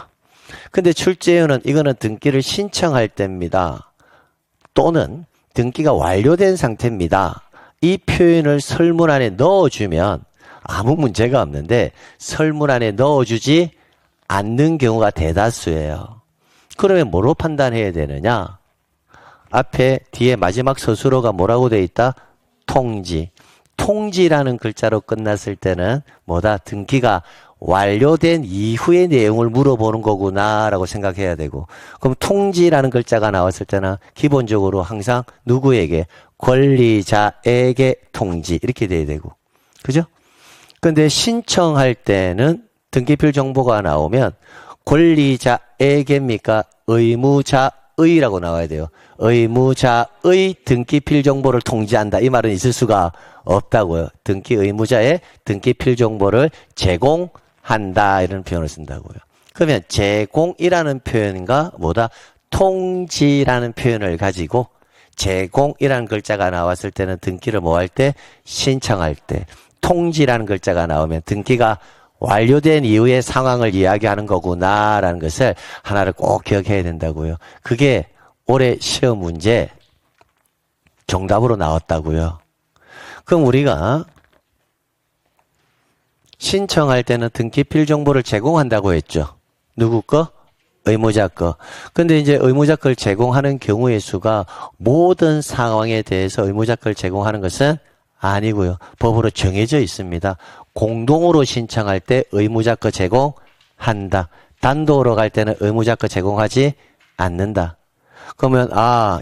근데 출제위원은 이거는 등기를 신청할 때입니다. 또는 등기가 완료된 상태입니다. 이 표현을 설문 안에 넣어주면 아무 문제가 없는데 설문 안에 넣어주지 않는 경우가 대다수예요. 그러면 뭐로 판단해야 되느냐? 앞에 뒤에 마지막 서술어가 뭐라고 되어 있다? 통지. 통지라는 글자로 끝났을 때는 뭐다? 등기가 완료된 이후의 내용을 물어보는 거구나 라고 생각해야 되고 그럼 통지라는 글자가 나왔을 때는 기본적으로 항상 누구에게? 권리자에게 통지 이렇게 돼야 되고 그죠? 근데 신청할 때는 등기필 정보가 나오면 권리자에게입니까? 의무자의라고 나와야 돼요. 의무자의 등기필 정보를 통지한다. 이 말은 있을 수가 없다고요. 등기 의무자의 등기필 정보를 제공한다. 이런 표현을 쓴다고요. 그러면 제공이라는 표현과 뭐다? 통지라는 표현을 가지고 제공이라는 글자가 나왔을 때는 등기를 뭐 할 때? 신청할 때. 통지라는 글자가 나오면 등기가 완료된 이후의 상황을 이야기하는 거구나라는 것을 하나를 꼭 기억해야 된다고요. 그게 올해 시험 문제 정답으로 나왔다고요. 그럼 우리가 신청할 때는 등기필 정보를 제공한다고 했죠. 누구 거? 의무자 거. 근데 이제 의무자 걸 제공하는 경우의 수가 모든 상황에 대해서 의무자 걸 제공하는 것은 아니고요. 법으로 정해져 있습니다. 공동으로 신청할 때 의무자 거 제공한다. 단독으로 갈 때는 의무자 거 제공하지 않는다. 그러면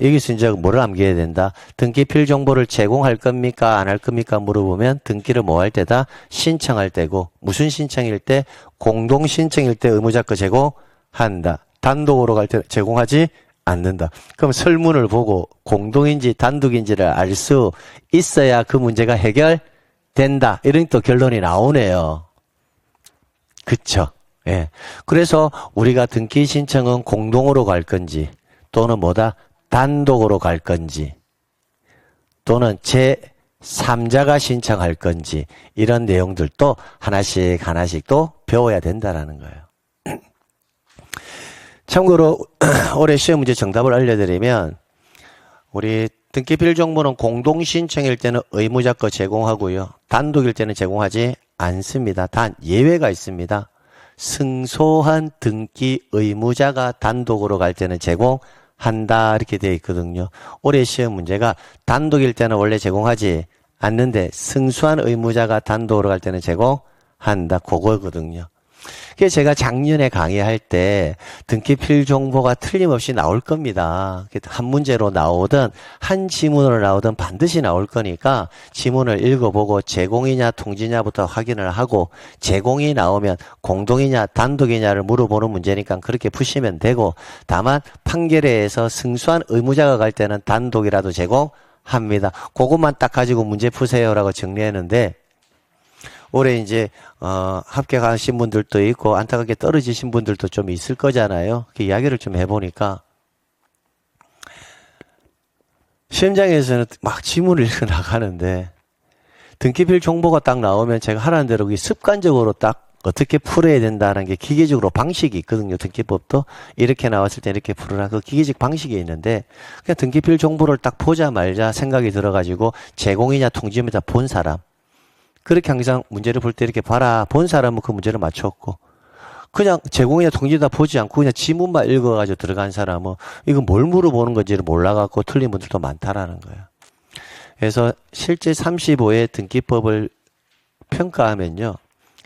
여기서 이제 뭐를 암기해야 된다. 등기필 정보를 제공할 겁니까? 안 할 겁니까? 물어보면 등기를 뭐 할 때다? 신청할 때고 무슨 신청일 때? 공동 신청일 때 의무자 거 제공한다. 단독으로 갈 때 제공하지 않는다. 그럼 설문을 보고 공동인지 단독인지를 알 수 있어야 그 문제가 해결된다. 이런 또 결론이 나오네요. 그쵸? 예. 그래서 우리가 등기 신청은 공동으로 갈 건지 또는 뭐다? 단독으로 갈 건지 또는 제3자가 신청할 건지 이런 내용들도 하나씩 또 배워야 된다라는 거예요. 참고로 올해 시험 문제 정답을 알려드리면 우리 등기필 정보는 공동신청일 때는 의무자 거 제공하고요. 단독일 때는 제공하지 않습니다. 단 예외가 있습니다. 승소한 등기 의무자가 단독으로 갈 때는 제공한다 이렇게 되어 있거든요. 올해 시험 문제가 단독일 때는 원래 제공하지 않는데 승소한 의무자가 단독으로 갈 때는 제공한다 그거거든요. 그래서 제가 작년에 강의할 때 등기필 정보가 틀림없이 나올 겁니다. 한 문제로 나오든 한 지문으로 나오든 반드시 나올 거니까 지문을 읽어보고 제공이냐 통지냐부터 확인을 하고 제공이 나오면 공동이냐 단독이냐를 물어보는 문제니까 그렇게 푸시면 되고 다만 판결에서 승소한 의무자가 갈 때는 단독이라도 제공합니다. 그것만 딱 가지고 문제 푸세요라고 정리했는데 올해 이제 합격하신 분들도 있고 안타깝게 떨어지신 분들도 좀 있을 거잖아요. 그 이야기를 좀 해보니까 시험장에서는 막 지문을 읽어 나가는데 등기필 정보가 딱 나오면 제가 하라는 대로 습관적으로 딱 어떻게 풀어야 된다는 게 기계적으로 방식이 있거든요. 등기법도 이렇게 나왔을 때 이렇게 풀어라. 그 기계적 방식이 있는데 그냥 등기필 정보를 딱 보자마자 생각이 들어가지고 제공이냐 통지이냐 본 사람 그렇게 항상 문제를 볼 때 이렇게 봐라. 본 사람은 그 문제를 맞췄고 그냥 제공이나 통지다 보지 않고 그냥 지문만 읽어가지고 들어간 사람은 이건 뭘 물어보는 건지를 몰라갖고 틀린 분들도 많다라는 거예요. 그래서 실제 35회 등기법을 평가하면요.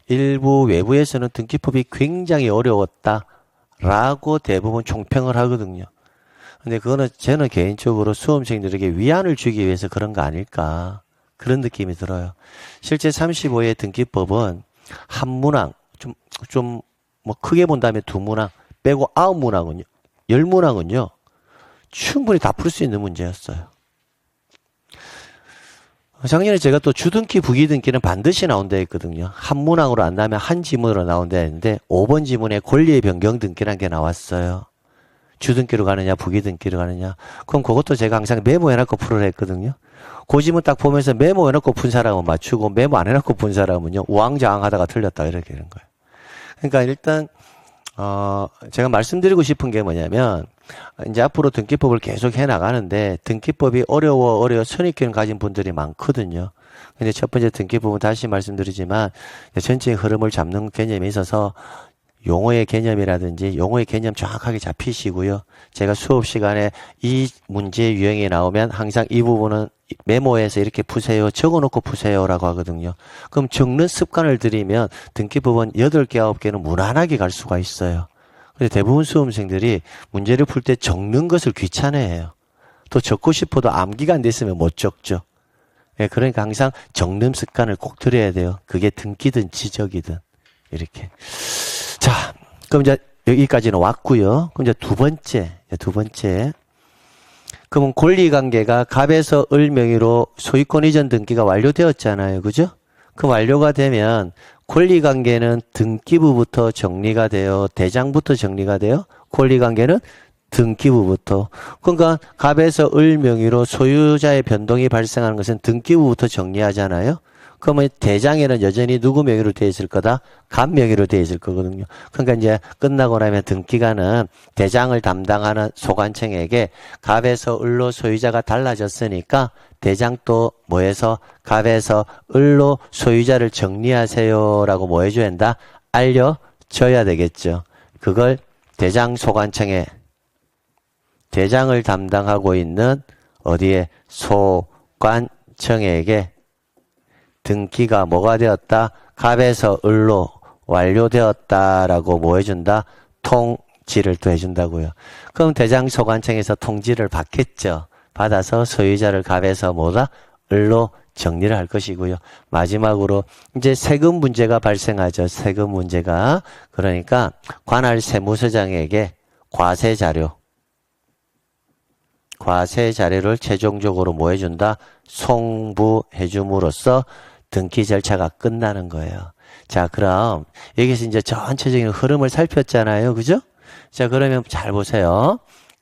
일부 외부에서는 등기법이 굉장히 어려웠다라고 대부분 총평을 하거든요. 근데 그거는 저는 개인적으로 수험생들에게 위안을 주기 위해서 그런 거 아닐까. 그런 느낌이 들어요. 실제 35회 등기법은 한 문항, 뭐 크게 본다면 두 문항, 빼고 9문항은요, 10문항은요, 충분히 다 풀 수 있는 문제였어요. 작년에 제가 또 주등기, 부기등기는 반드시 나온다 했거든요. 한 문항으로 안 나오면 한 지문으로 나온다 했는데, 5번 지문에 권리의 변경 등기라는 게 나왔어요. 주등기로 가느냐, 부기등기로 가느냐. 그럼 그것도 제가 항상 메모해놓고 풀으라 했거든요. 그 지문 딱 보면서 메모해놓고 푼 사람은 맞추고 메모 안 해놓고 푼 사람은요 우왕좌왕하다가 틀렸다 이렇게 되는 거예요. 그러니까 일단 제가 말씀드리고 싶은 게 뭐냐면 이제 앞으로 등기법을 계속 해나가는데 등기법이 어려워 선입견 가진 분들이 많거든요. 근데 첫 번째 등기법은 다시 말씀드리지만 전체의 흐름을 잡는 개념에 있어서 용어의 개념이라든지 용어의 개념 정확하게 잡히시고요. 제가 수업 시간에 이 문제 유형이 나오면 항상 이 부분은 메모해서 이렇게 푸세요. 적어놓고 푸세요라고 하거든요. 그럼 적는 습관을 들이면 등기법은 8개, 9개는 무난하게 갈 수가 있어요. 근데 대부분 수험생들이 문제를 풀 때 적는 것을 귀찮아해요. 또 적고 싶어도 암기가 안 됐으면 못 적죠. 예, 그러니까 항상 적는 습관을 꼭 들여야 돼요. 그게 등기든 지적이든 이렇게. 자, 그럼 이제 여기까지는 왔고요. 그럼 이제 두 번째. 그러면 권리관계가 갑에서 을 명의로 소유권 이전 등기가 완료되었잖아요. 그죠? 그 완료가 되면 권리관계는 등기부부터 정리가 돼요. 대장부터 정리가 돼요. 권리관계는 등기부부터. 그러니까 갑에서 을 명의로 소유자의 변동이 발생하는 것은 등기부부터 정리하잖아요. 그러면 대장에는 여전히 누구 명의로 되어 있을 거다? 갑 명의로 되어 있을 거거든요. 그러니까 이제 끝나고 나면 등기관은 대장을 담당하는 소관청에게 갑에서 을로 소유자가 달라졌으니까 대장도 뭐해서 갑에서 을로 소유자를 정리하세요라고 뭐 해줘야 한다? 알려줘야 되겠죠. 그걸 대장 소관청에 대장을 담당하고 있는 어디에 소관청에게 등기가 뭐가 되었다? 갑에서 을로 완료되었다라고 뭐 해준다? 통지를 또 해준다고요. 그럼 대장 소관청에서 통지를 받겠죠. 받아서 소유자를 갑에서 뭐다? 을로 정리를 할 것이고요. 마지막으로 이제 세금 문제가 발생하죠. 세금 문제가. 그러니까 관할 세무서장에게 과세 자료를 최종적으로 뭐 해준다? 송부해줌으로써 등기 절차가 끝나는 거예요. 자, 그럼 여기서 이제 전체적인 흐름을 살폈잖아요. 그죠? 자, 그러면 잘 보세요.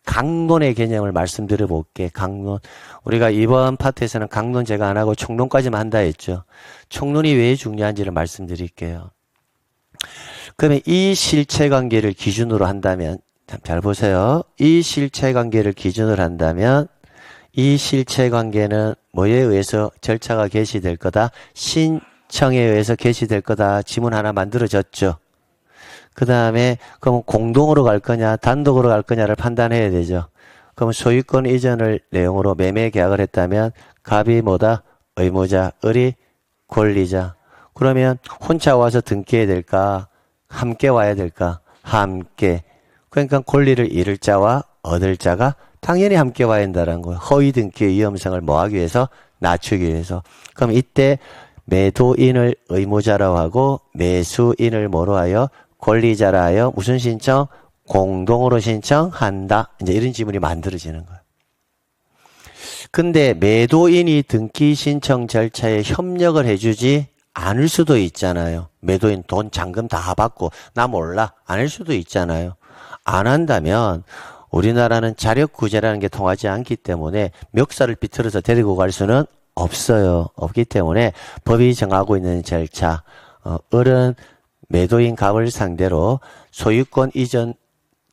강론의 개념을 말씀드려 볼게. 강론. 우리가 이번 파트에서는 강론 제가 안 하고 총론까지만 한다 했죠. 총론이 왜 중요한지를 말씀드릴게요. 그러면 이 실체관계를 기준으로 한다면, 잘 보세요. 이 실체관계를 기준으로 한다면 이 실체관계는 뭐에 의해서 절차가 개시될 거다? 신청에 의해서 개시될 거다. 지문 하나 만들어졌죠. 그 다음에 그럼 공동으로 갈 거냐 단독으로 갈 거냐를 판단해야 되죠. 그럼 소유권 이전을 내용으로 매매 계약을 했다면 갑이 뭐다? 의무자, 을이 권리자. 그러면 혼자 와서 등기해야 될까? 함께 와야 될까? 함께. 그러니까 권리를 잃을 자와 얻을 자가 당연히 함께 와야 한다는 거예요. 허위 등기의 위험성을 뭐하기 위해서? 낮추기 위해서. 그럼 이때 매도인을 의무자라고 하고 매수인을 뭐로 하여? 권리자라 하여 무슨 신청? 공동으로 신청한다. 이제 이런 지문이 만들어지는 거예요. 근데 매도인이 등기 신청 절차에 협력을 해주지 않을 수도 있잖아요. 매도인 돈 잔금 다 받고 나 몰라. 안 할 수도 있잖아요. 안 한다면 우리나라는 자력구제라는 게 통하지 않기 때문에 멱살을 비틀어서 데리고 갈 수는 없어요. 없기 때문에 법이 정하고 있는 절차, 을은 매도인 갑을 상대로 소유권 이전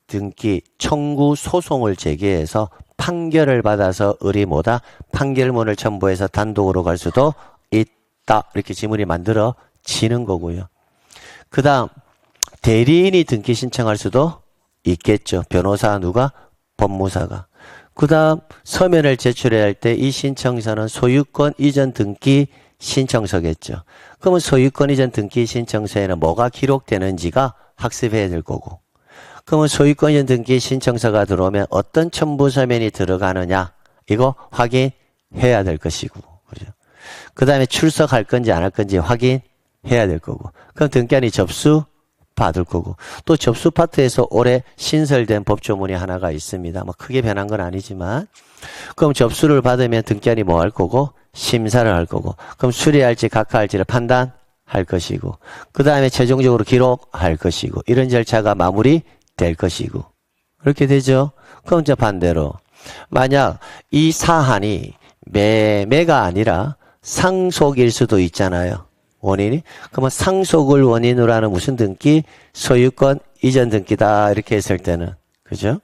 등기 청구 소송을 제기해서 판결을 받아서 을이 뭐다? 판결문을 첨부해서 단독으로 갈 수도 있다. 이렇게 지문이 만들어지는 거고요. 그 다음 대리인이 등기 신청할 수도 있겠죠. 변호사 누가? 법무사가. 그 다음 서면을 제출해야 할 때 이 신청서는 소유권 이전 등기 신청서겠죠. 그러면 소유권 이전 등기 신청서에는 뭐가 기록되는지가 학습해야 될 거고. 그러면 소유권 이전 등기 신청서가 들어오면 어떤 첨부 서면이 들어가느냐 이거 확인해야 될 것이고. 그죠? 그 다음에 출석할 건지 안 할 건지 확인해야 될 거고. 그럼 등기한이 접수 받을 거고. 또 접수 파트에서 올해 신설된 법조문이 하나가 있습니다. 뭐 크게 변한 건 아니지만. 그럼 접수를 받으면 등기한이 뭐 할 거고? 심사를 할 거고. 그럼 수리할지 각하할지를 판단할 것이고. 그 다음에 최종적으로 기록할 것이고. 이런 절차가 마무리될 것이고. 그렇게 되죠. 그럼 이제 반대로 만약 이 사안이 매매가 아니라 상속일 수도 있잖아요. 원인이. 그러면 상속을 원인으로 하는 무슨 등기? 소유권 이전 등기다. 이렇게 했을 때는. 그죠?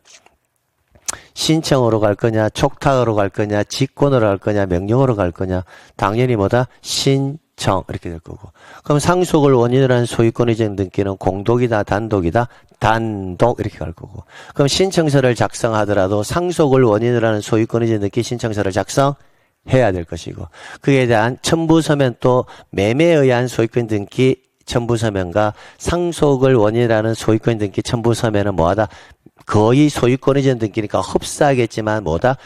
신청으로 갈 거냐, 촉탁으로 갈 거냐, 직권으로 갈 거냐, 명령으로 갈 거냐. 당연히 뭐다? 신청. 이렇게 될 거고. 그럼 상속을 원인으로 하는 소유권 이전 등기는 공독이다, 단독이다? 단독. 이렇게 갈 거고. 그럼 신청서를 작성하더라도 상속을 원인으로 하는 소유권 이전 등기 신청서를 작성해야 될 것이고. 그에 대한 첨부서면 또 매매에 의한 소유권 등기 첨부서면과 상속을 원인이라는 소유권 등기 첨부서면은 뭐하다? 거의 소유권 이전 등기니까 흡사하겠지만 뭐다?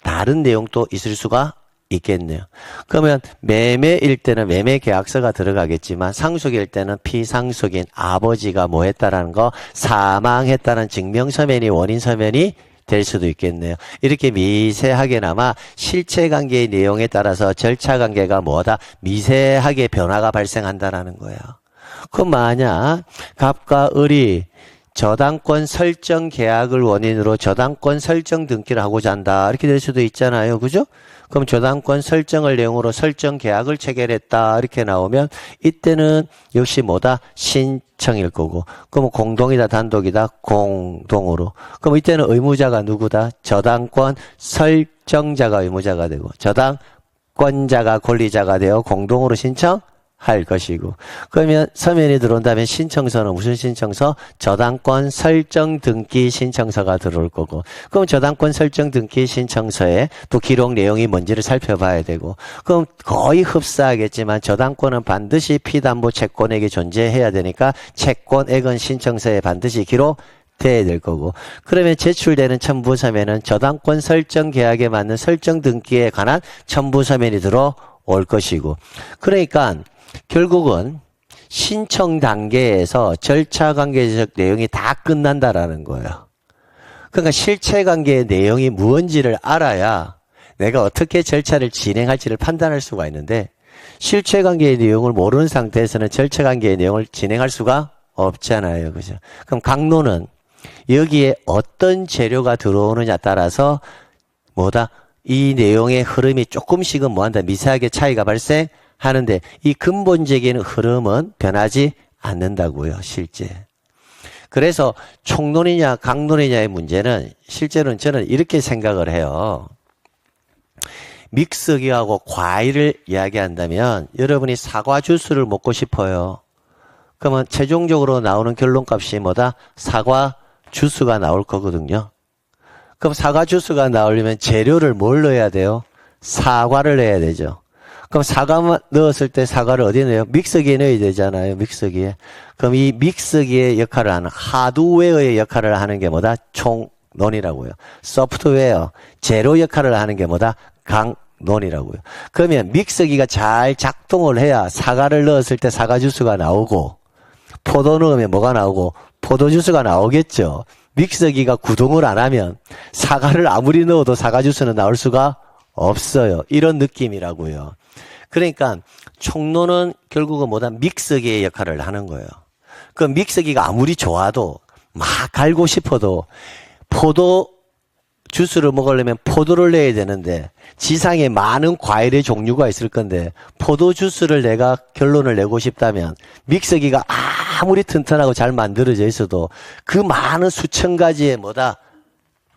다른 내용도 있을 수가 있겠네요. 그러면 매매일 때는 매매 계약서가 들어가겠지만 상속일 때는 피상속인 아버지가 뭐 했다라는 거 사망했다는 증명서면이 원인서면이 될 수도 있겠네요. 이렇게 미세하게나마 실체관계의 내용에 따라서 절차관계가 뭐다? 미세하게 변화가 발생한다라는 거예요. 그럼 만약 갑과 을이 저당권 설정 계약을 원인으로 저당권 설정 등기를 하고자 한다. 이렇게 될 수도 있잖아요. 그죠? 그럼 저당권 설정을 내용으로 설정 계약을 체결했다. 이렇게 나오면 이때는 역시 뭐다? 신청일 거고. 그럼 공동이다, 단독이다? 공동으로. 그럼 이때는 의무자가 누구다? 저당권 설정자가 의무자가 되고 저당권자가 권리자가 되어 공동으로 신청할 것이고. 그러면 서면이 들어온다면 신청서는 무슨 신청서? 저당권 설정 등기 신청서가 들어올 거고. 그럼 저당권 설정 등기 신청서에 또 기록 내용이 뭔지를 살펴봐야 되고. 그럼 거의 흡사하겠지만 저당권은 반드시 피담보 채권액이 존재해야 되니까 채권액은 신청서에 반드시 기록돼야 될 거고. 그러면 제출되는 첨부서면은 저당권 설정 계약에 맞는 설정 등기에 관한 첨부서면이 들어올 것이고. 그러니까 결국은 신청 단계에서 절차 관계적 내용이 다 끝난다라는 거예요. 그러니까 실체 관계의 내용이 무언지를 알아야 내가 어떻게 절차를 진행할지를 판단할 수가 있는데 실체 관계의 내용을 모르는 상태에서는 절차 관계의 내용을 진행할 수가 없잖아요. 그죠? 그럼 강론은 여기에 어떤 재료가 들어오느냐 따라서 뭐다? 이 내용의 흐름이 조금씩은 뭐한다? 미세하게 차이가 발생하는데 이 근본적인 흐름은 변하지 않는다고요, 실제. 그래서 총론이냐 강론이냐의 문제는 실제로는 저는 이렇게 생각을 해요. 믹서기하고 과일을 이야기한다면 여러분이 사과 주스를 먹고 싶어요. 그러면 최종적으로 나오는 결론값이 뭐다? 사과 주스가 나올 거거든요. 그럼 사과 주스가 나오려면 재료를 뭘 넣어야 돼요? 사과를 넣어야 되죠. 그럼 사과만 넣었을 때 사과를 어디에 넣어요? 믹서기에 넣어야 되잖아요. 믹서기에. 그럼 이 믹서기의 역할을 하는 하드웨어의 역할을 하는 게 뭐다? 총론이라고요. 소프트웨어, 재료 역할을 하는 게 뭐다? 강론이라고요. 그러면 믹서기가 잘 작동을 해야 사과를 넣었을 때 사과 주스가 나오고 포도 넣으면 뭐가 나오고 포도 주스가 나오겠죠. 믹서기가 구동을 안 하면 사과를 아무리 넣어도 사과 주스는 나올 수가 없어요. 이런 느낌이라고요. 그러니까 총론은 결국은 뭐다? 믹서기의 역할을 하는 거예요. 그 믹서기가 아무리 좋아도 막 갈고 싶어도 포도 주스를 먹으려면 포도를 내야 되는데 지상에 많은 과일의 종류가 있을 건데 포도 주스를 내가 결론을 내고 싶다면 믹서기가 아무리 튼튼하고 잘 만들어져 있어도 그 많은 수천 가지의 뭐다?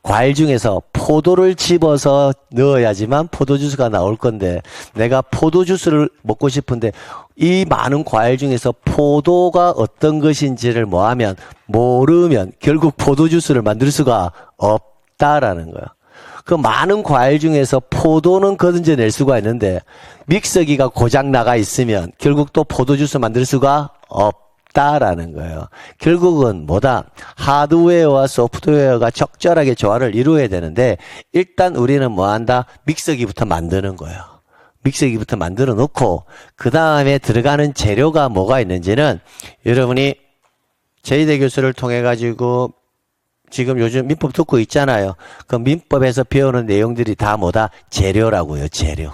과일 중에서 포도를 집어서 넣어야지만 포도 주스가 나올 건데 내가 포도 주스를 먹고 싶은데 이 많은 과일 중에서 포도가 어떤 것인지를 뭐하면 모르면 결국 포도 주스를 만들 수가 없다라는 거야. 그 많은 과일 중에서 포도는 거둔져낼 수가 있는데 믹서기가 고장 나가 있으면 결국 또 포도 주스 만들 수가 없다라는 거예요. 결국은 뭐다? 하드웨어와 소프트웨어가 적절하게 조화를 이루어야 되는데 일단 우리는 뭐 한다? 믹서기부터 만드는 거예요. 믹서기부터 만들어 놓고 그 다음에 들어가는 재료가 뭐가 있는지는 여러분이 제이대 교수를 통해 가지고 지금 요즘 민법 듣고 있잖아요. 그 민법에서 배우는 내용들이 다 뭐다? 재료라고요. 재료.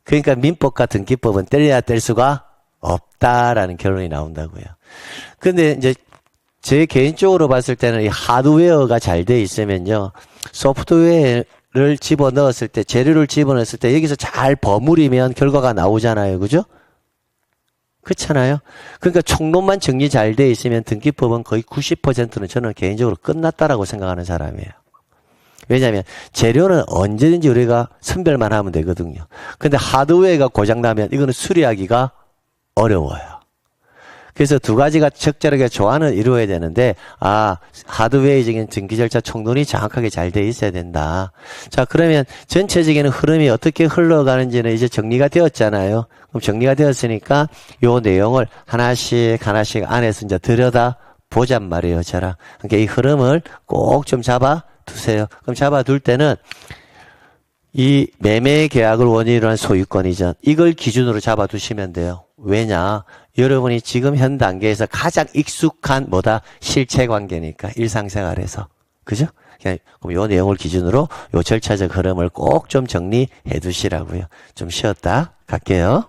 그러니까 민법과 등기법은 뗄래야 뗄 수가 없다라는 결론이 나온다고요. 근데 이제 제 개인적으로 봤을 때는 이 하드웨어가 잘 돼 있으면요. 소프트웨어를 집어넣었을 때, 재료를 집어넣었을 때 여기서 잘 버무리면 결과가 나오잖아요. 그죠? 그렇잖아요. 그러니까 총론만 정리 잘 돼 있으면 등기법은 거의 90%는 저는 개인적으로 끝났다라고 생각하는 사람이에요. 왜냐하면 재료는 언제든지 우리가 선별만 하면 되거든요. 근데 하드웨어가 고장나면 이거는 수리하기가 어려워요. 그래서 두 가지가 적절하게 조화는 이루어야 되는데 하드웨어적인 등기 절차 총론이 정확하게 잘 돼 있어야 된다. 자, 그러면 전체적인 흐름이 어떻게 흘러가는지는 이제 정리가 되었잖아요. 그럼 정리가 되었으니까 요 내용을 하나씩 안에서 이제 들여다 보잔 말이에요. 저랑. 그러니까 이 흐름을 꼭 좀 잡아 두세요. 그럼 잡아 둘 때는 이 매매 계약을 원인으로 한 소유권 이전 이걸 기준으로 잡아 두시면 돼요. 왜냐? 여러분이 지금 현 단계에서 가장 익숙한 뭐다? 실체 관계니까 일상생활에서. 그죠? 그럼 요 내용을 기준으로 요 절차적 흐름을 꼭 좀 정리해 두시라고요. 좀 쉬었다 갈게요.